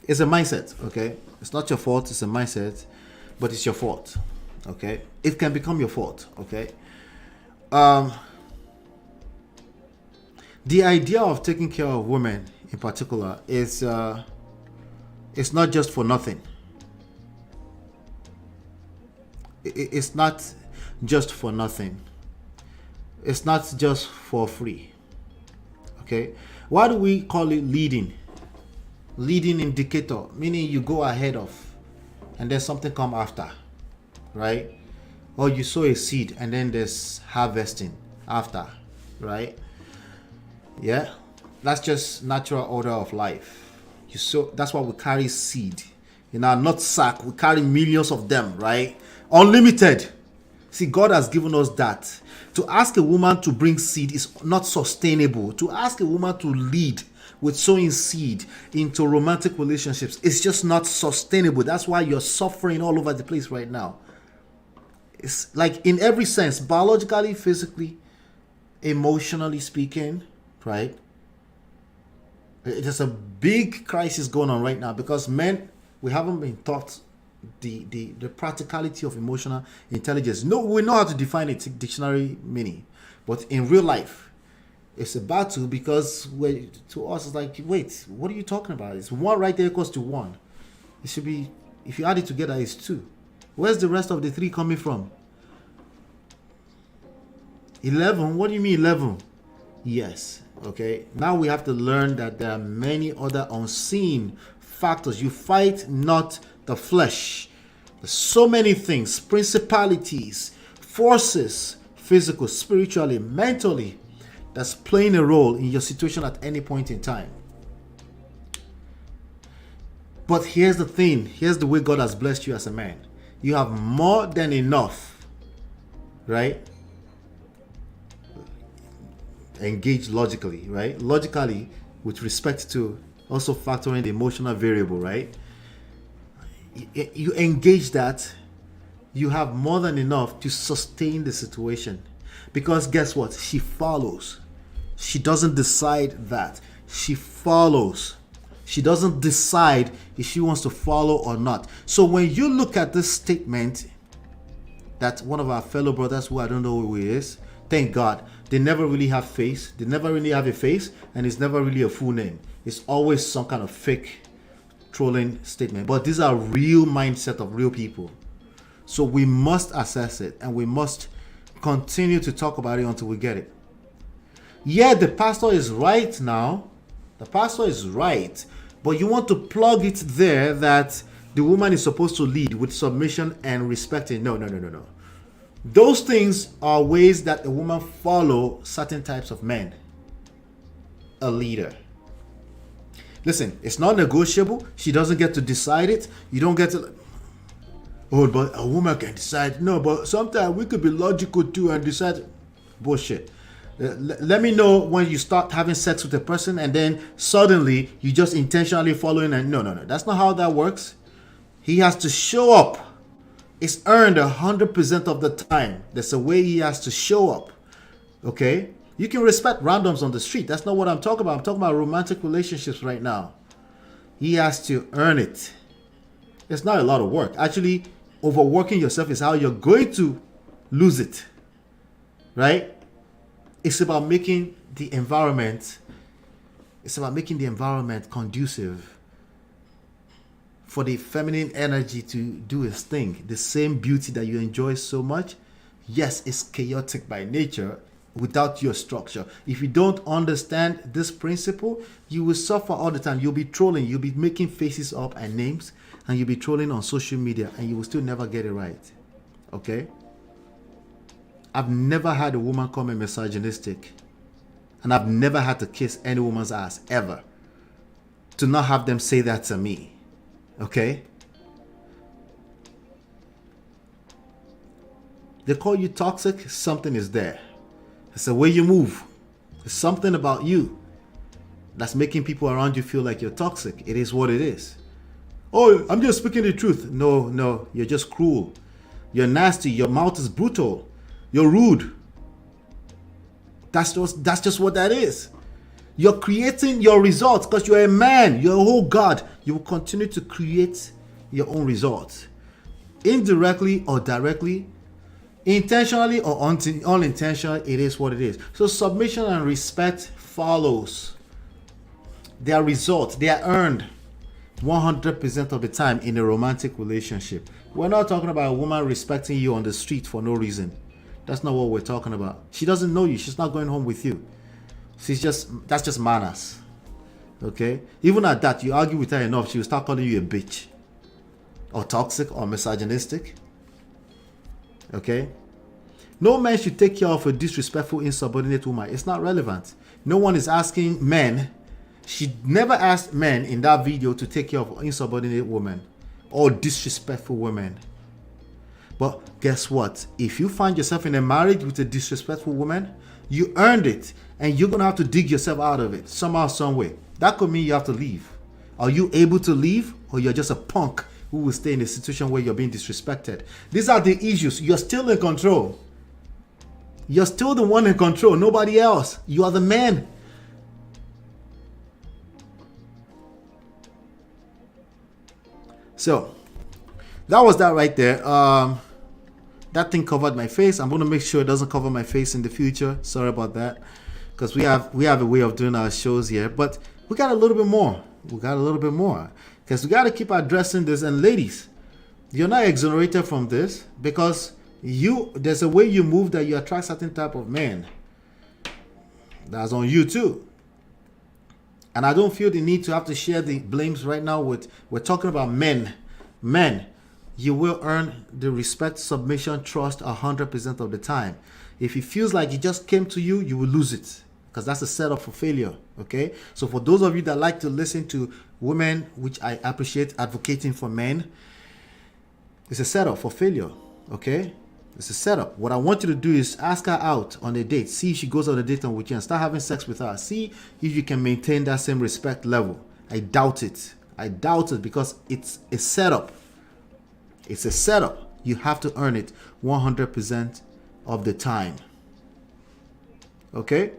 It's a mindset, okay? It's not your fault, it's a mindset, but it's your fault, okay? It can become your fault, okay? The idea of taking care of women in particular is it's not just for nothing. It's not just for nothing. It's not just for free. Okay? Why do we call it leading? Leading indicator, meaning you go ahead of and then something come after, right? Or you sow a seed and then there's harvesting after, right? Yeah, that's just natural order of life. You sow, that's why we carry seed in our nut sack. We carry millions of them, right? Unlimited. See, God has given us that. To ask a woman to bring seed is not sustainable. To ask a woman to lead with sowing seed into romantic relationships, it's just not sustainable. That's why you're suffering all over the place right now. It's like in every sense, biologically, physically, emotionally speaking, right? There's a big crisis going on right now because men, we haven't been taught the practicality of emotional intelligence. No, we know how to define it, dictionary meaning, but in real life, it's a battle because to us it's like, wait, what are you talking about? It's one right there equals to one. It should be, if you add it together, it's two. Where's the rest of the three coming from? 11? What do you mean 11? Yes. Okay. Now we have to learn that there are many other unseen factors. You fight not the flesh. There's so many things, principalities, forces, physical, spiritually, mentally, that's playing a role in your situation at any point in time. But here's the thing. Here's the way God has blessed you as a man. You have more than enough, right? Engage logically, right? Logically, with respect to also factoring the emotional variable, right? You engage that, you have more than enough to sustain the situation. Because guess what? She follows. She doesn't decide that. She follows. She doesn't decide if she wants to follow or not. So when you look at this statement that one of our fellow brothers, who I don't know who he is, thank God, they never really have face. They never really have a face, and it's never really a full name. It's always some kind of fake trolling statement. But these are real mindset of real people. So we must assess it, and we must continue to talk about it until we get it. Yeah, the pastor is right now. The pastor is right. But you want to plug it there that the woman is supposed to lead with submission and respecting. No. Those things are ways that a woman follow certain types of men. A leader. Listen, it's not negotiable. She doesn't get to decide it. You don't get to. Oh, but a woman can decide. No, but sometimes we could be logical too and decide. Bullshit. Let me know when you start having sex with a person and then suddenly you just intentionally following and no. That's not how that works. He has to show up. It's earned 100% of the time. There's a way he has to show up. Okay? You can respect randoms on the street. That's not what I'm talking about. I'm talking about romantic relationships right now. He has to earn it. It's not a lot of work. Actually, overworking yourself is how you're going to lose it. Right? It's about making the environment conducive for the feminine energy to do its thing. The same beauty that you enjoy so much, yes, it's chaotic by nature without your structure. If you don't understand this principle, you will suffer all the time. You'll be trolling, you'll be making faces up and names, and you'll be trolling on social media, and you will still never get it right. Okay? I've never had a woman call me misogynistic, and I've never had to kiss any woman's ass ever to not have them say that to me. Okay? They call you toxic, something is there. It's the way you move. There's something about you that's making people around you feel like you're toxic. It is what it is. Oh, I'm just speaking the truth. No, you're just cruel. You're nasty. Your mouth is brutal. You're rude. That's just what that is. You're creating your results because you're a man. You're a whole God. You will continue to create your own results. Indirectly or directly, intentionally or unintentionally, it is what it is. So submission and respect follows. They are results. They are earned 100% of the time in a romantic relationship. We're not talking about a woman respecting you on the street for no reason. That's not what we're talking about. She doesn't know you. She's not going home with you. That's just manners. Okay? Even at that, you argue with her enough, she will start calling you a bitch. Or toxic or misogynistic. Okay? No man should take care of a disrespectful, insubordinate woman. It's not relevant. No one is asking men. She never asked men in that video to take care of insubordinate women or disrespectful women. But guess what? If you find yourself in a marriage with a disrespectful woman, you earned it, and you're going to have to dig yourself out of it somehow, some way. That could mean you have to leave. Are you able to leave, or you're just a punk who will stay in a situation where you're being disrespected? These are the issues. You're still in control. You're still the one in control, nobody else. You are the man. So, that was that right there. That thing covered my face. I'm going to make sure it doesn't cover my face in the future. Sorry about that. Because we have a way of doing our shows here. But we got a little bit more. Because we got to keep addressing this. And ladies, you're not exonerated from this. Because there's a way you move that you attract certain type of men. That's on you too. And I don't feel the need to have to share the blames right now we're talking about men. Men. You will earn the respect, submission, trust 100% of the time. If it feels like it just came to you, you will lose it. Because that's a setup for failure. Okay? So for those of you that like to listen to women, which I appreciate advocating for men, it's a setup for failure. Okay? It's a setup. What I want you to do is ask her out on a date. See if she goes on a date on weekend. Start having sex with her. See if you can maintain that same respect level. I doubt it. Because it's a setup. It's a setup. You have to earn it 100% of the time. Okay?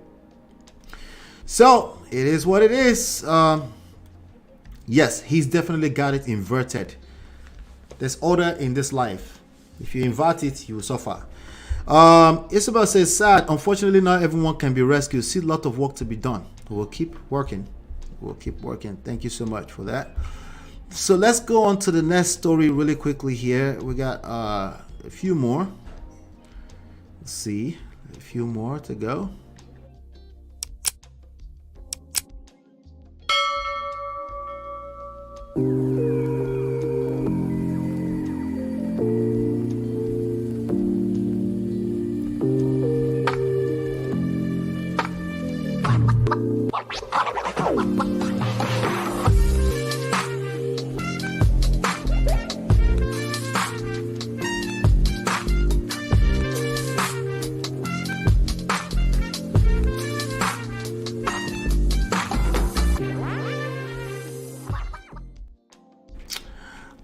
So, it is what it is. Yes, he's definitely got it inverted. There's order in this life. If you invert it, you will suffer. Isabel says, sad. Unfortunately, not everyone can be rescued. See a lot of work to be done. We'll keep working. Thank you so much for that. So let's go on to the next story really quickly here. We got a few more. Let's see. A few more to go.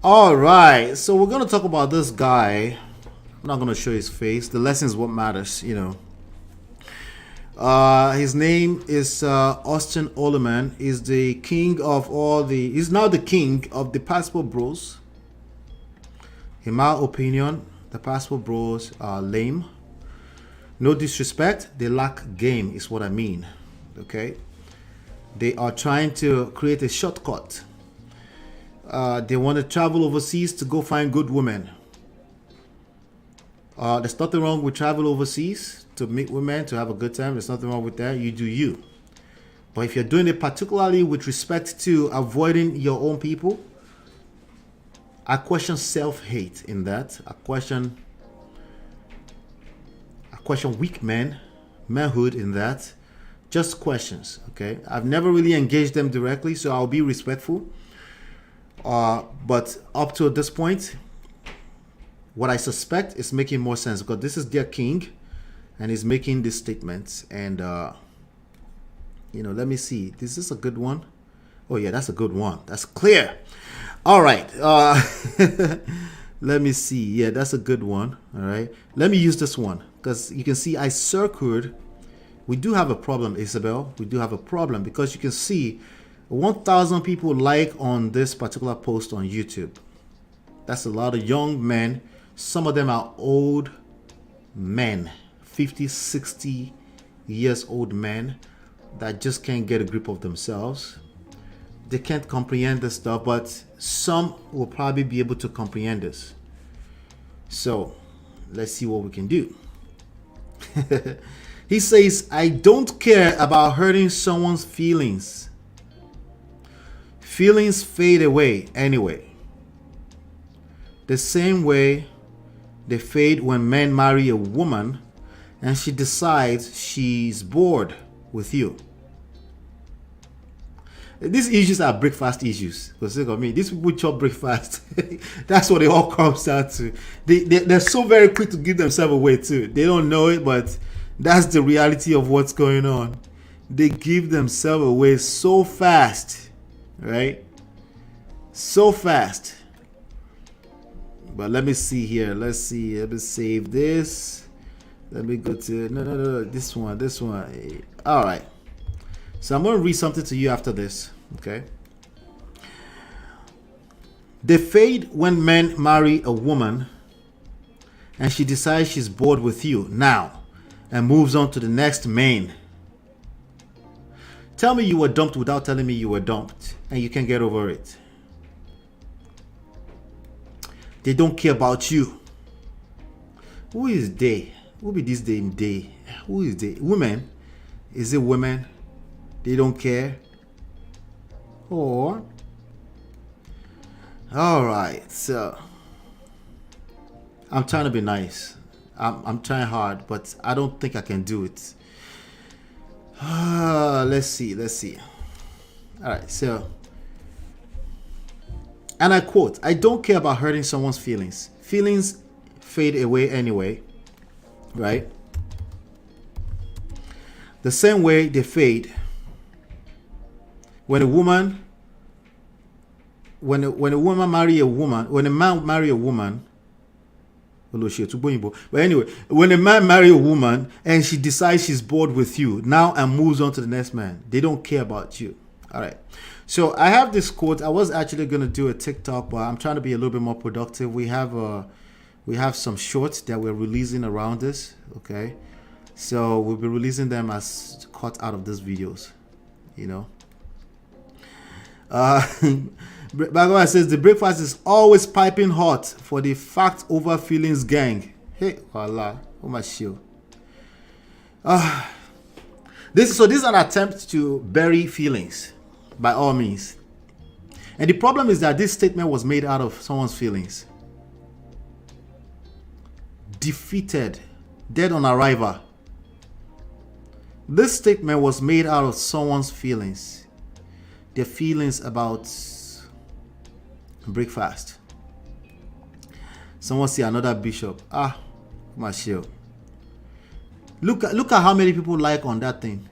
All right, so we're gonna talk about this guy. I'm not gonna show his face. The lesson is what matters, you know. His name is Austin Oleman. He's the king of all the. He's now the king of the passport bros. In my opinion, the passport bros are lame. No disrespect, they lack game, is what I mean. Okay, they are trying to create a shortcut. They want to travel overseas to go find good women. There's nothing wrong with travel overseas to meet women, to have a good time. There's nothing wrong with that. You do you. But if you're doing it particularly with respect to avoiding your own people, I question self-hate in that. I question weak manhood in that. Just questions, okay? I've never really engaged them directly, so I'll be respectful. But up to this point, what I suspect is making more sense because this is their king and he's making these statements. And, you know, let me see. This is a good one. Oh, yeah, that's a good one. That's clear. All right. Let me see. Yeah, that's a good one. All right. Let me use this one because you can see I circled. We do have a problem, Isabel. We do have a problem because you can see 1,000 people like on this particular post on YouTube. That's a lot of young men. Some of them are old men, 50, 60 years old men that just can't get a grip of themselves. They can't comprehend this stuff, but some will probably be able to comprehend this. So let's see what we can do. He says, I don't care about hurting someone's feelings. Feelings fade away anyway. The same way they fade when men marry a woman and she decides she's bored with you. These issues are breakfast issues. Because look at me, these people chop breakfast. That's what it all comes down to. They're so very quick to give themselves away too. They don't know it, but that's the reality of what's going on. They give themselves away so fast, right? So fast. But let me see here. Let's see. Let me save this. Let me go to no. This one. All right. So I'm going to read something to you after this. Okay. They fade when men marry a woman and she decides she's bored with you now and moves on to the next man. Tell me you were dumped without telling me you were dumped and you can't get over it. They don't care about you. Who is they? Who be this damn they? Who is they? Women? Is it women? They don't care? Or all right, so I'm trying to be nice. I'm trying hard, but I don't think I can do it. Let's see. All right, so, and I quote, I don't care about hurting someone's feelings. Feelings fade away anyway, right? The same way they fade when a woman marry a woman, when a man marry a woman, but anyway, when a man marry a woman and she decides she's bored with you now and moves on to the next man, they don't care about you. All right. So I have this quote. I was actually going to do a TikTok, but I'm trying to be a little bit more productive. We have some shorts that we're releasing around this. Okay. So we'll be releasing them as cut out of these videos, you know. Bagua says the breakfast is always piping hot for the fact over feelings gang. Hey, voila, oh my show. This is an attempt to bury feelings, by all means. And the problem is that this statement was made out of someone's feelings. Defeated, dead on arrival. This statement was made out of someone's feelings. Their feelings about breakfast. Someone see another bishop. My show. Look at how many people like on that thing.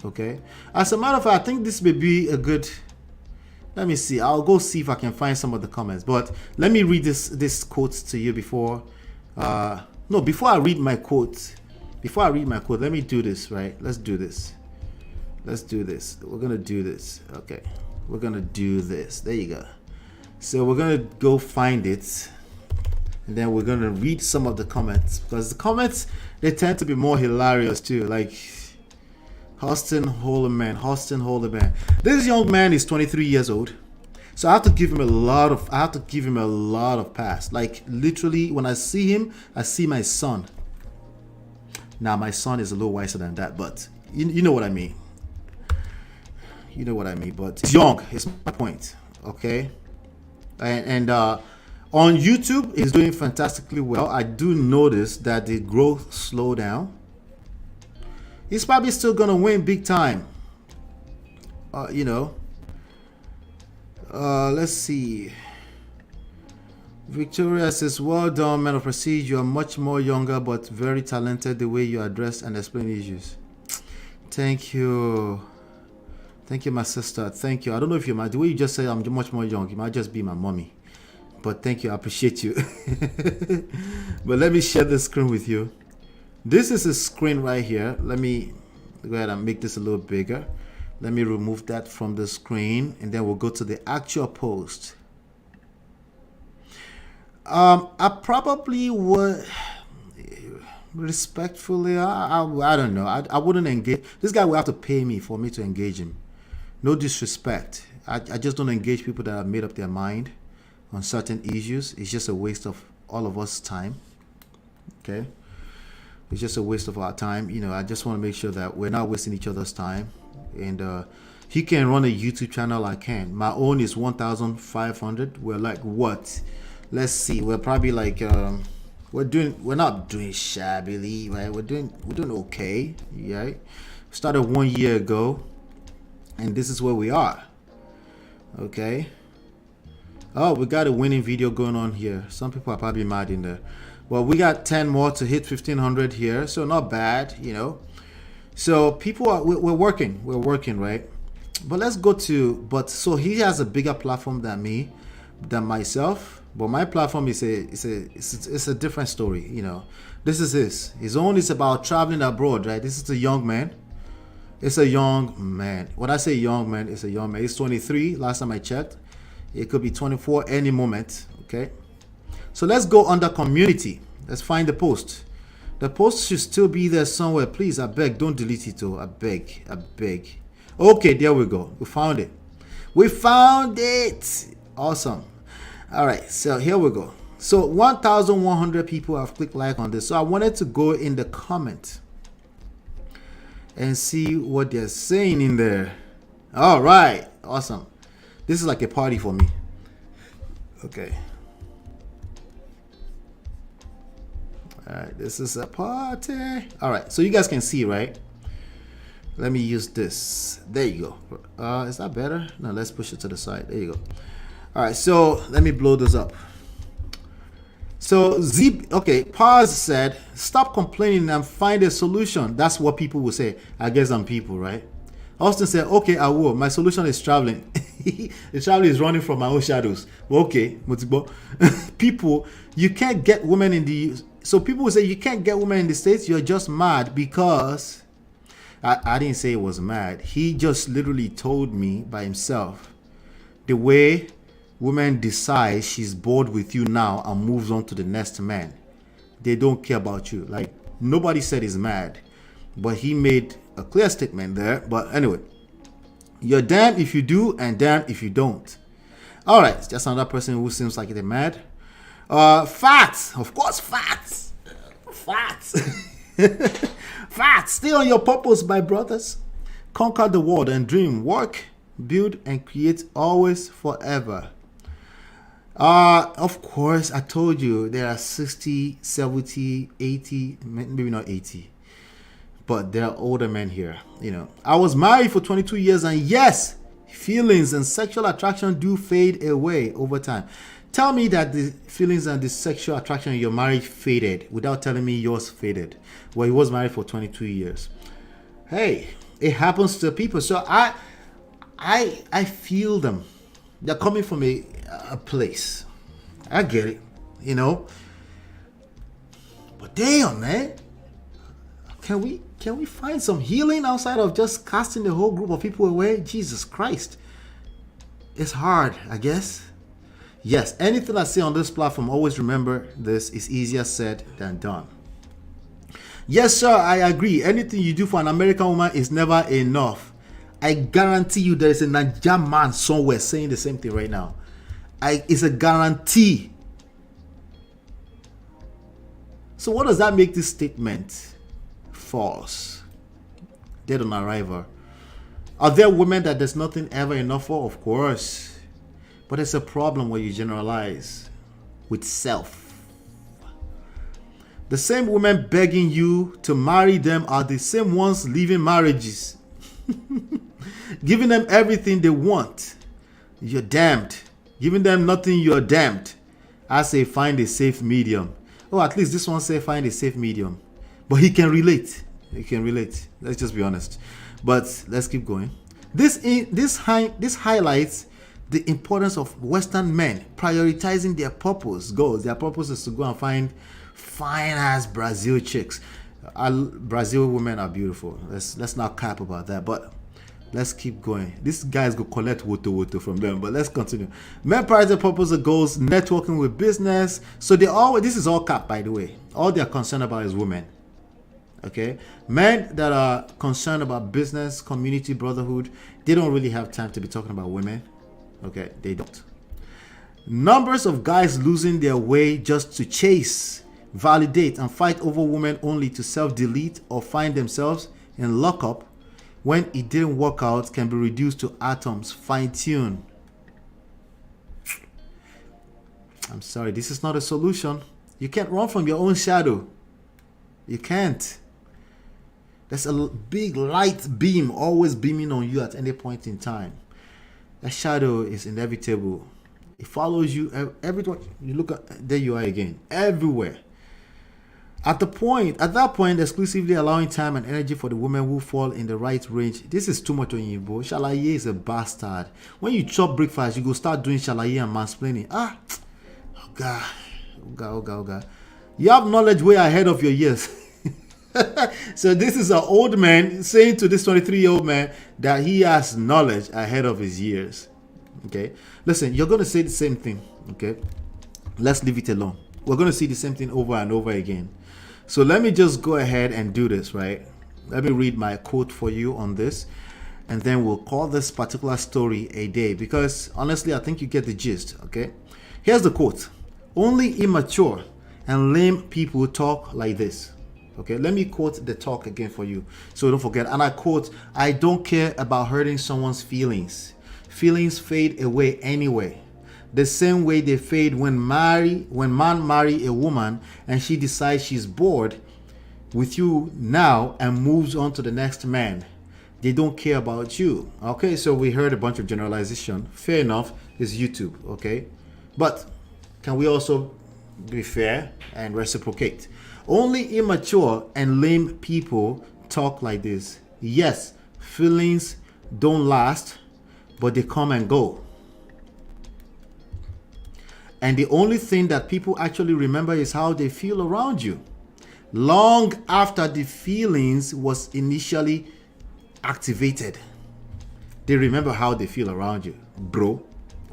Okay. As a matter of fact, I think this may be a good Let me see. I'll go see if I can find some of the comments. But let me read this quote to you before. No, before I read my quote. Let me do this, right? Let's do this. We're gonna do this. Okay, we're gonna do this. There you go. So we're gonna go find it, and then we're gonna read some of the comments, because the comments, they tend to be more hilarious too. Like Austin Holderman. This young man is 23 years old, so I have to give him a lot of pass. Like literally, when I see him, I see my son. Now my son is a little wiser than that, but you know what I mean. But he's young. Is my point. Okay. And on YouTube, he's doing fantastically well. I do notice that the growth slowed down. He's probably still gonna win big time. Let's see. Victoria says, well done, man of prestige. You are much more younger but very talented the way you address and explain issues. Thank you, my sister. Thank you. I don't know if the way you just said I'm much more young, you might just be my mommy. But thank you, I appreciate you. But let me share the screen with you. This is a screen right here. Let me go ahead and make this a little bigger. Let me remove that from the screen, and then we'll go to the actual post. I probably would respectfully, I don't know. I wouldn't engage. This guy will have to pay me for me to engage him. No disrespect. I just don't engage people that have made up their mind on certain issues. It's just a waste of all of us time. Okay, it's just a waste of our time. I just want to make sure that we're not wasting each other's time. And he can run a YouTube channel, I can. My own is 1,500. We're like what? Let's see. We're probably like we're not doing shabbily, right? We're doing okay, right? Started 1 year ago, and this is where we are. Okay. Oh, we got a winning video going on here. Some people are probably mad in there. Well, we got 10 more to hit 1,500 here, so not bad, So people are we're working, right? But let's go to so he has a bigger platform than myself. But my platform is a different story, This is his own is about traveling abroad, right? This is a young man. It's a young man. When I say young man, it's a young man. He's 23. Last time I checked. It could be 24 any moment. Okay. So let's go under community. Let's find the post. The post should still be there somewhere. Please, I beg, don't delete it. I beg. Okay, there we go. We found it. Awesome. All right, so here we go. So 1,100 people have clicked like on this. So I wanted to go in the comment and see what they're saying in there. All right, awesome. This is like a party for me. Okay. All right, this is a party. All right, so you guys can see, right? Let me use this. There you go. Is that better? No, let's push it to the side. There you go. All right, so let me blow this up. So Paz said, stop complaining and find a solution. That's what people will say. I guess I'm people, right? Austin said, okay, I will. My solution is traveling. The traveling is running from my own shadows. Okay, people, you can't get women in the... So people will say, you can't get women in the States. You're just mad because... I didn't say it was mad. He just literally told me by himself the way women decide she's bored with you now and moves on to the next man. They don't care about you. Like, nobody said he's mad, but he made a clear statement there. But anyway, you're damned if you do and damned if you don't. All right, just another person who seems like they're mad. Facts, of course, facts. Facts. Stay on your purpose, my brothers. Conquer the world and dream. Work, build, and create always, forever. Of course, I told you there are 60, 70, 80, maybe not 80, but there are older men here. I was married for 22 years, and yes, feelings and sexual attraction do fade away over time. Tell me that the feelings and the sexual attraction in your marriage faded without telling me yours faded. Well, he was married for 22 years. Hey, it happens to people. So I feel them. They're coming from a place. I get it, you know. But damn, man, can we find some healing outside of just casting the whole group of people away? Jesus Christ, it's hard, I guess. Yes, anything I say on this platform, always remember this is easier said than done. Yes, sir, I agree. Anything you do for an American woman is never enough. I guarantee you there is a Nigerian man somewhere saying the same thing right now. It's a guarantee. So what does that make this statement false? Dead on arrival. Are there women that there's nothing ever enough for? Of course. But it's a problem when you generalize with self. The same women begging you to marry them are the same ones leaving marriages. Giving them everything they want. You're damned. Giving them nothing, you're damned. I say find a safe medium. Oh, at least this one say find a safe medium. But he can relate. He can relate. Let's just be honest. But let's keep going. This highlights the importance of Western men prioritizing their purpose, goals. Their purpose is to go and find fine-ass Brazil chicks. Brazil women are beautiful. Let's not cap about that. But let's keep going. This guy's go collect woto from them. But let's continue. Men prioritize their purpose, the goals, networking with business. So this is all cap, by the way. All they're concerned about is women. Okay, men that are concerned about business, community, brotherhood, they don't really have time to be talking about women. Okay, they don't. Numbers of guys losing their way just to chase, validate, and fight over women only to self-delete or find themselves in lockup when it didn't work out can be reduced to atoms. Fine-tune. I'm sorry, this is not a solution. You can't run from your own shadow. You can't. There's a big light beam always beaming on you at any point in time. That shadow is inevitable. It follows you everywhere. You look at, there you are again. Everywhere. At that point, exclusively allowing time and energy for the women who fall in the right range. This is too much on you, bro. Shalaye is a bastard. When you chop breakfast, you go start doing shalaye and mansplaining. Oh God. You have knowledge way ahead of your years. So this is an old man saying to this 23-year-old man that he has knowledge ahead of his years. Okay, listen, you're going to say the same thing. Okay, let's leave it alone. We're going to see the same thing over and over again. So let me just go ahead and do this, right? Let me read my quote for you on this, and then we'll call this particular story a day, because honestly, I think you get the gist. Okay, here's the quote. Only immature and lame people talk like this. Okay, let me quote the talk again for you so don't forget. And I quote, I don't care about hurting someone's feelings. Feelings fade away anyway. The same way they fade when man marry a woman and she decides she's bored with you now and moves on to the next man. They don't care about you. Okay, so we heard a bunch of generalization. Fair enough, it's YouTube, okay? But can we also be fair and reciprocate? Only immature and lame people talk like this. Yes, feelings don't last, but they come and go. And the only thing that people actually remember is how they feel around you. Long after the feelings was initially activated, they remember how they feel around you, bro.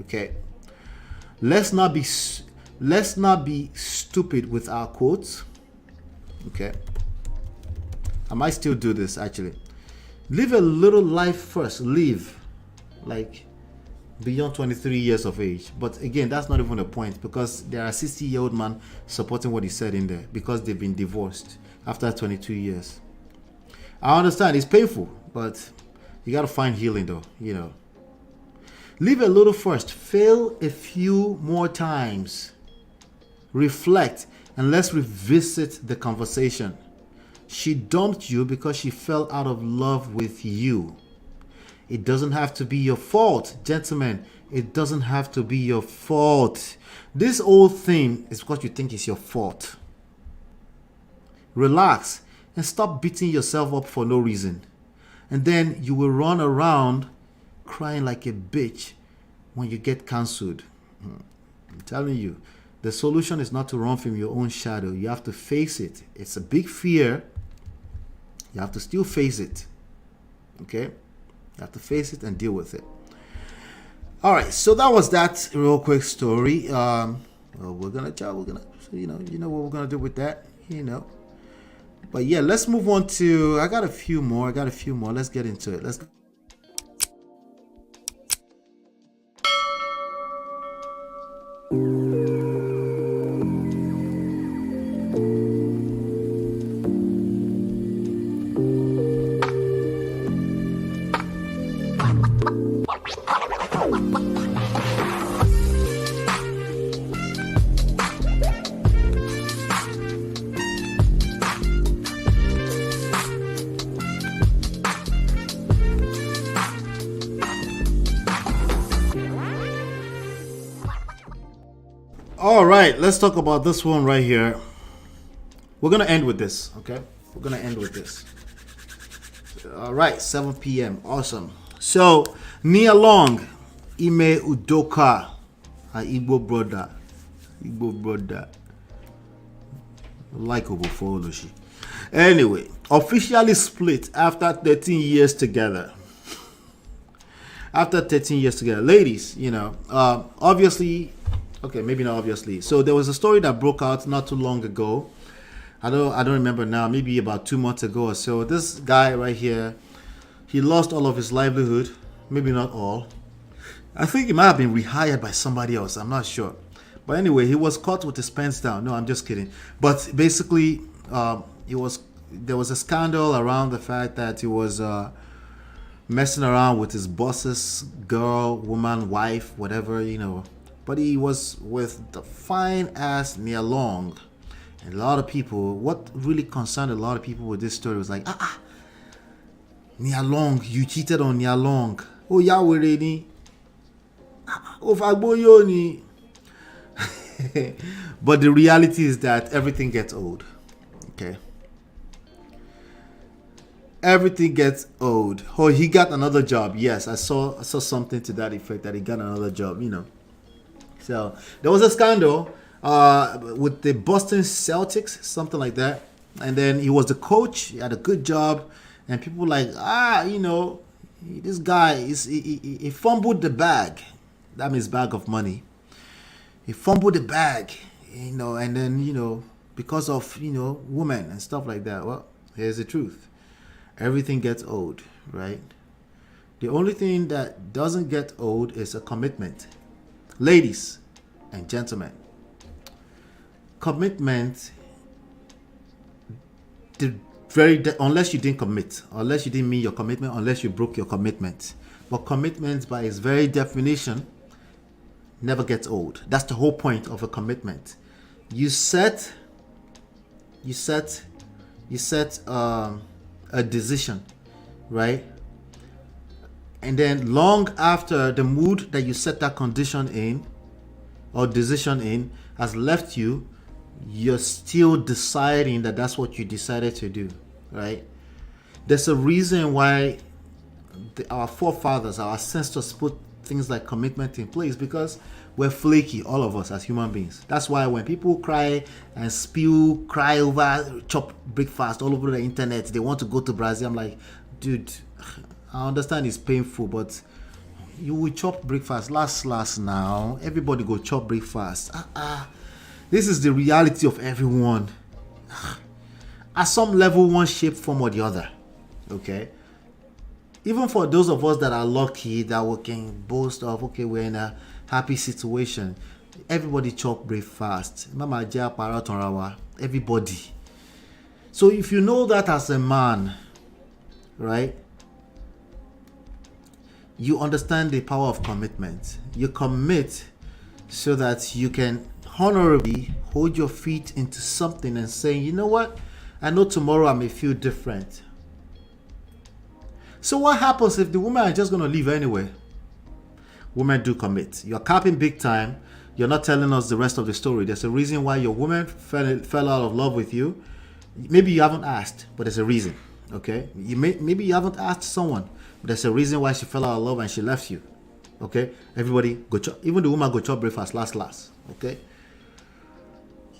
Okay. Let's not be stupid with our quotes. Okay, I might still do this actually. Live a little life first. Live like beyond 23 years of age. But again, that's not even the point, because there are 60-year-old man supporting what he said in there because they've been divorced after 22 years. I understand it's painful, but you got to find healing though, you know. Live a little first. Fail a few more times. Reflect. And let's revisit the conversation. She dumped you because she fell out of love with you. It doesn't have to be your fault, gentlemen. It doesn't have to be your fault. This whole thing is because you think it's your fault. Relax and stop beating yourself up for no reason. And then you will run around crying like a bitch when you get cancelled. I'm telling you, the solution is not to run from your own shadow. You have to face it. It's a big fear. You have to still face it. Okay? You have to face it and deal with it. All right, so that was that real quick story. Well, we're gonna you know what we're gonna do with that, But yeah, let's move on to. I got a few more. Let's get into it. Let's. All right, let's talk about this one right here. We're gonna end with this, okay? We're gonna end with this. All right, 7 p.m. Awesome. So, Nia Long, Ime Udoka, her Igbo brother. Likeable for Oloshi. Anyway, officially split after 13 years together. After 13 years together. Ladies, obviously, okay, maybe not obviously. So there was a story that broke out not too long ago. I don't remember now, maybe about 2 months ago or so. This guy right here, he lost all of his livelihood. Maybe not all. I think he might have been rehired by somebody else. I'm not sure. But anyway, he was caught with his pants down. No, I'm just kidding. But basically, there was a scandal around the fact that he was messing around with his boss's girl, woman, wife, whatever, But he was with the fine ass Nia Long. And a lot of people, what really concerned a lot of people with this story was like, Nia Long, you cheated on Nia Long. Oh, Yahweh ni. Oh, Fagboyo ni. But the reality is that everything gets old. Okay. Everything gets old. Oh, he got another job. Yes, I saw something to that effect that he got another job, So there was a scandal with the Boston Celtics, something like that. And then he was the coach. He had a good job. And people were like, this guy, he fumbled the bag. That means bag of money. He fumbled the bag, and then, because of, women and stuff like that. Well, here's the truth. Everything gets old, right? The only thing that doesn't get old is a commitment. Ladies and gentlemen, commitment, unless you didn't commit, unless you didn't meet your commitment, unless you broke your commitment. But commitment, by its very definition, never gets old. That's the whole point of a commitment. You set a decision, right? And then long after the mood that you set that condition in or decision in has left you, you're still deciding that that's what you decided to do, right? There's a reason why our forefathers, our ancestors put things like commitment in place, because we're flaky, all of us as human beings. That's why when people cry and cry over chop breakfast all over the internet, they want to go to Brazil. I'm like, dude, I understand it's painful, but you will chop breakfast. Last now. Everybody go chop breakfast. This is the reality of everyone. At some level, one shape, form, or the other. Okay? Even for those of us that are lucky, that we can boast of, okay, we're in a happy situation. Everybody chop breakfast. Everybody. So if you know that as a man, right, you understand the power of commitment. You commit so that you can honorably hold your feet into something and say, you know what? I know tomorrow I may feel different. So what happens if the women are just going to leave anyway? Women do commit. You're capping big time. You're not telling us the rest of the story. There's a reason why your woman fell out of love with you. Maybe you haven't asked, but there's a reason. Okay? Maybe you haven't asked someone, but there's a reason why she fell out of love and she left you. Okay, everybody go chop. Even the woman go chop breakfast last. Okay.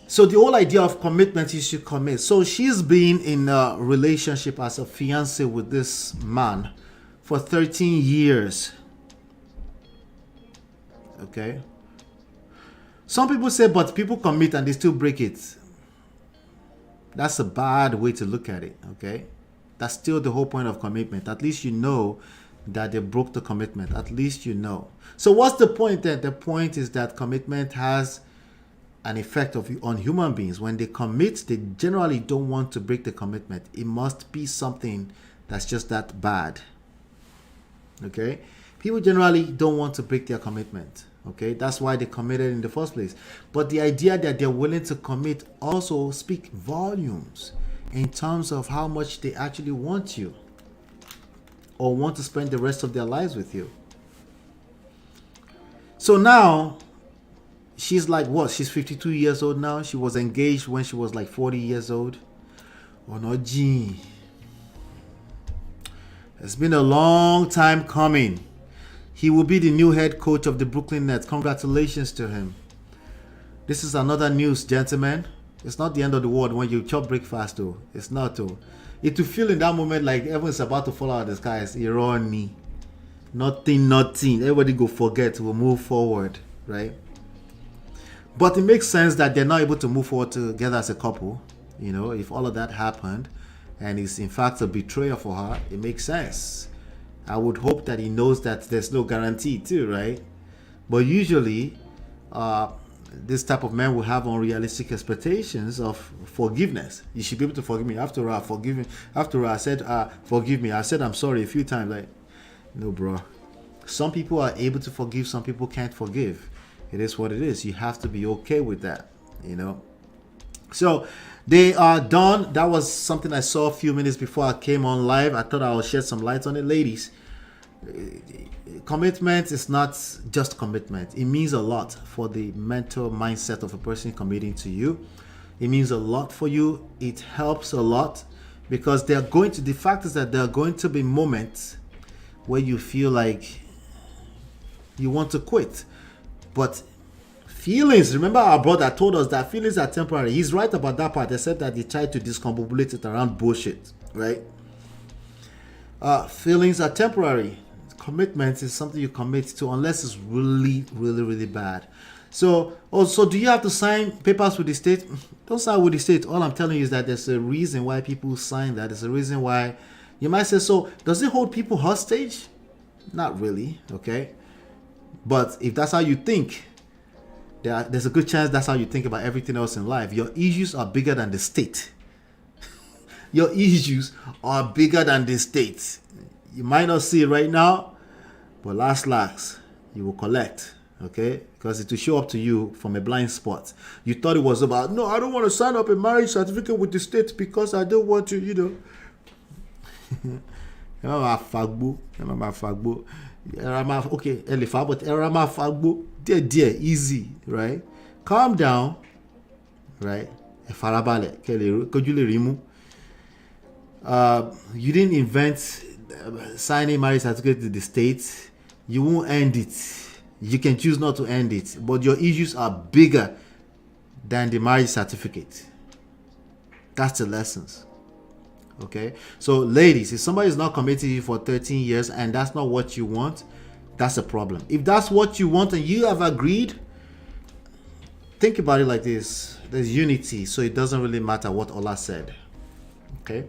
So the whole idea of commitment is you commit. So she's been in a relationship as a fiance with this man for 13 years. Okay. Some people say, but people commit and they still break it. That's a bad way to look at it. Okay. That's still the whole point of commitment. At least you know that they broke the commitment. At least you know. So what's the point then? The point is that commitment has an effect on human beings. When they commit, they generally don't want to break the commitment. It must be something that's just that bad. Okay? People generally don't want to break their commitment. Okay? That's why they committed in the first place. But the idea that they're willing to commit also speak volumes in terms of how much they actually want you or want to spend the rest of their lives with you. So now, she's like what? She's 52 years old now. She was engaged when she was like 40 years old. Oh no, gee. It's been a long time coming. He will be the new head coach of the Brooklyn Nets. Congratulations to him. This is another news, gentlemen. It's not the end of the world when you chop breakfast, though. It's not, though. It will feel in that moment like everyone's about to fall out of the sky. It's irony. Nothing. Everybody go forget. We'll move forward, right? But it makes sense that they're not able to move forward together as a couple. You know, if all of that happened and it's in fact a betrayal for her, it makes sense. I would hope that he knows that there's no guarantee too, right? But usually, this type of man will have unrealistic expectations of forgiveness. You should be able to forgive me. After all, I said, forgive me. I said I'm sorry a few times. Like, no, bro. Some people are able to forgive. Some people can't forgive. It is what it is. You have to be okay with that, you know. So they are done. That was something I saw a few minutes before I came on live. I thought I would shed some light on it. Ladies, commitment is not just commitment. It means a lot for the mental mindset of a person committing to you. It means a lot for you. It helps a lot because the fact is that there are going to be moments where you feel like you want to quit. But feelings, remember our brother told us that feelings are temporary. He's right about that part, except that he tried to discombobulate it around bullshit, right? Feelings are temporary. Commitment is something you commit to unless it's really, really, really bad. So, also, do you have to sign papers with the state? Don't sign with the state. All I'm telling you is that there's a reason why people sign that. There's a reason why. You might say, so does it hold people hostage? Not really, okay? But if that's how you think, there's a good chance that's how you think about everything else in life. Your issues are bigger than the state. Your issues are bigger than the state. You might not see it right now, but last, you will collect, okay? Because it will show up to you from a blind spot. You thought it was about, no, I don't want to sign up a marriage certificate with the state because I don't want to, you know. Remember Fagbo. Okay, Elifa, but Erama Fagbo, dear, easy, right? Calm down, right? Farabale, you didn't invent signing marriage certificate to the state. You won't end it. You can choose not to end it, but your issues are bigger than the marriage certificate. That's the lessons. Okay, so ladies, if somebody is not committed to you for 13 years and that's not what you want, that's a problem. If that's what you want and you have agreed, think about it like this. There's unity, so it doesn't really matter what Allah said. Okay,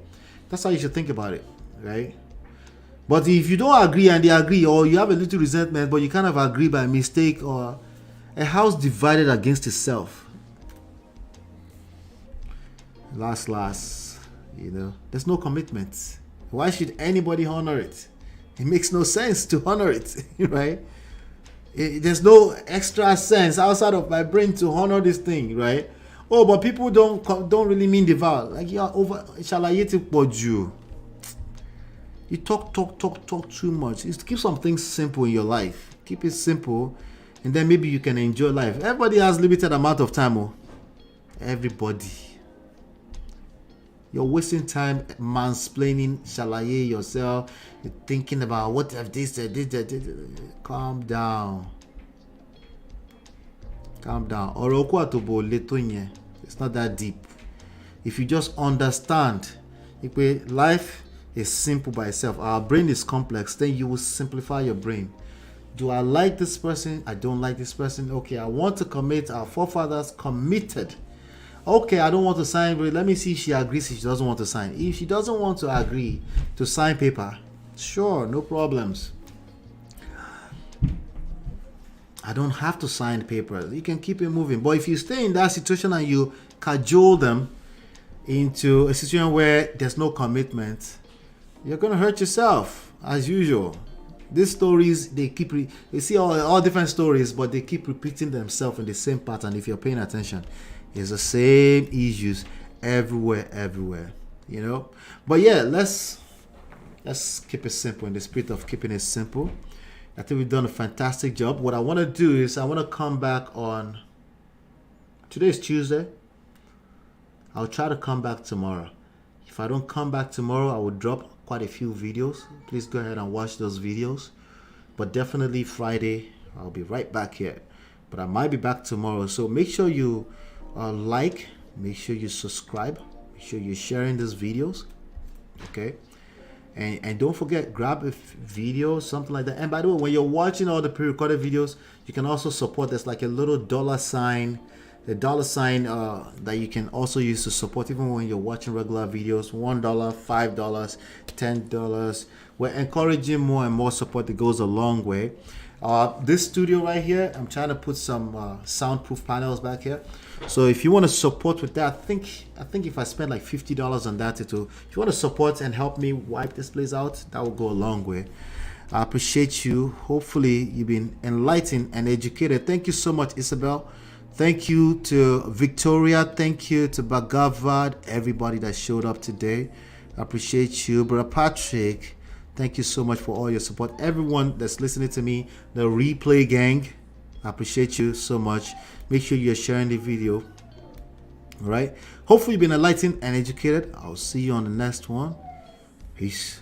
that's how you should think about it, right? But if you don't agree and they agree, or you have a little resentment but you kind of agree by mistake, or a house divided against itself, last, you know, there's no commitment. Why should anybody honor it? It makes no sense to honor it, right? There's no extra sense outside of my brain to honor this thing, right? Oh, but people don't really mean the vow. Like, you're over. You talk too much. Just keep some things simple in your life. Keep it simple, and then maybe you can enjoy life. Everybody has limited amount of time. Oh, everybody. You're wasting time mansplaining, shalaye yourself. You're thinking about what if this. Calm down. Calm down. It's not that deep. If you just understand, life is simple by itself. Our brain is complex. Then you will simplify your brain. Do I like this person? I don't like this person. Okay, I want to commit. Our forefathers committed. Okay, I don't want to sign, but let me see if she agrees if she doesn't want to sign. If she doesn't want to agree to sign paper, sure, no problems. I don't have to sign paper. You can keep it moving. But if you stay in that situation and you cajole them into a situation where there's no commitment, you're going to hurt yourself as usual. These stories, they keep, you see all different stories, but they keep repeating themselves in the same pattern. If you're paying attention, it's the same issues everywhere, you know. But yeah, let's keep it simple in the spirit of keeping it simple. I think we've done a fantastic job. What I want to do is I want to come back on, today's Tuesday. I'll try to come back tomorrow. If I don't come back tomorrow, I will drop quite a few videos. Please go ahead and watch those videos. But definitely Friday, I'll be right back here. But I might be back tomorrow. So make sure you like, make sure you subscribe, make sure you're sharing these videos. Okay. And don't forget, grab a video, something like that. And by the way, when you're watching all the pre-recorded videos, you can also support. There's like a little dollar sign, that you can also use to support even when you're watching regular videos. $1, $5, $10. We're encouraging more and more support that goes a long way. This studio right here, I'm trying to put some soundproof panels back here. So if you want to support with that, I think if I spend like $50 on that, if you want to support and help me wipe this place out, that will go a long way. I appreciate you. Hopefully you've been enlightened and educated. Thank you so much, Isabel. Thank you to Victoria. Thank you to Bagavad, everybody that showed up today. I appreciate you. Brother Patrick, thank you so much for all your support. Everyone that's listening to me, the replay gang, I appreciate you so much. Make sure you're sharing the video. All right. Hopefully you've been enlightened and educated. I'll see you on the next one. Peace.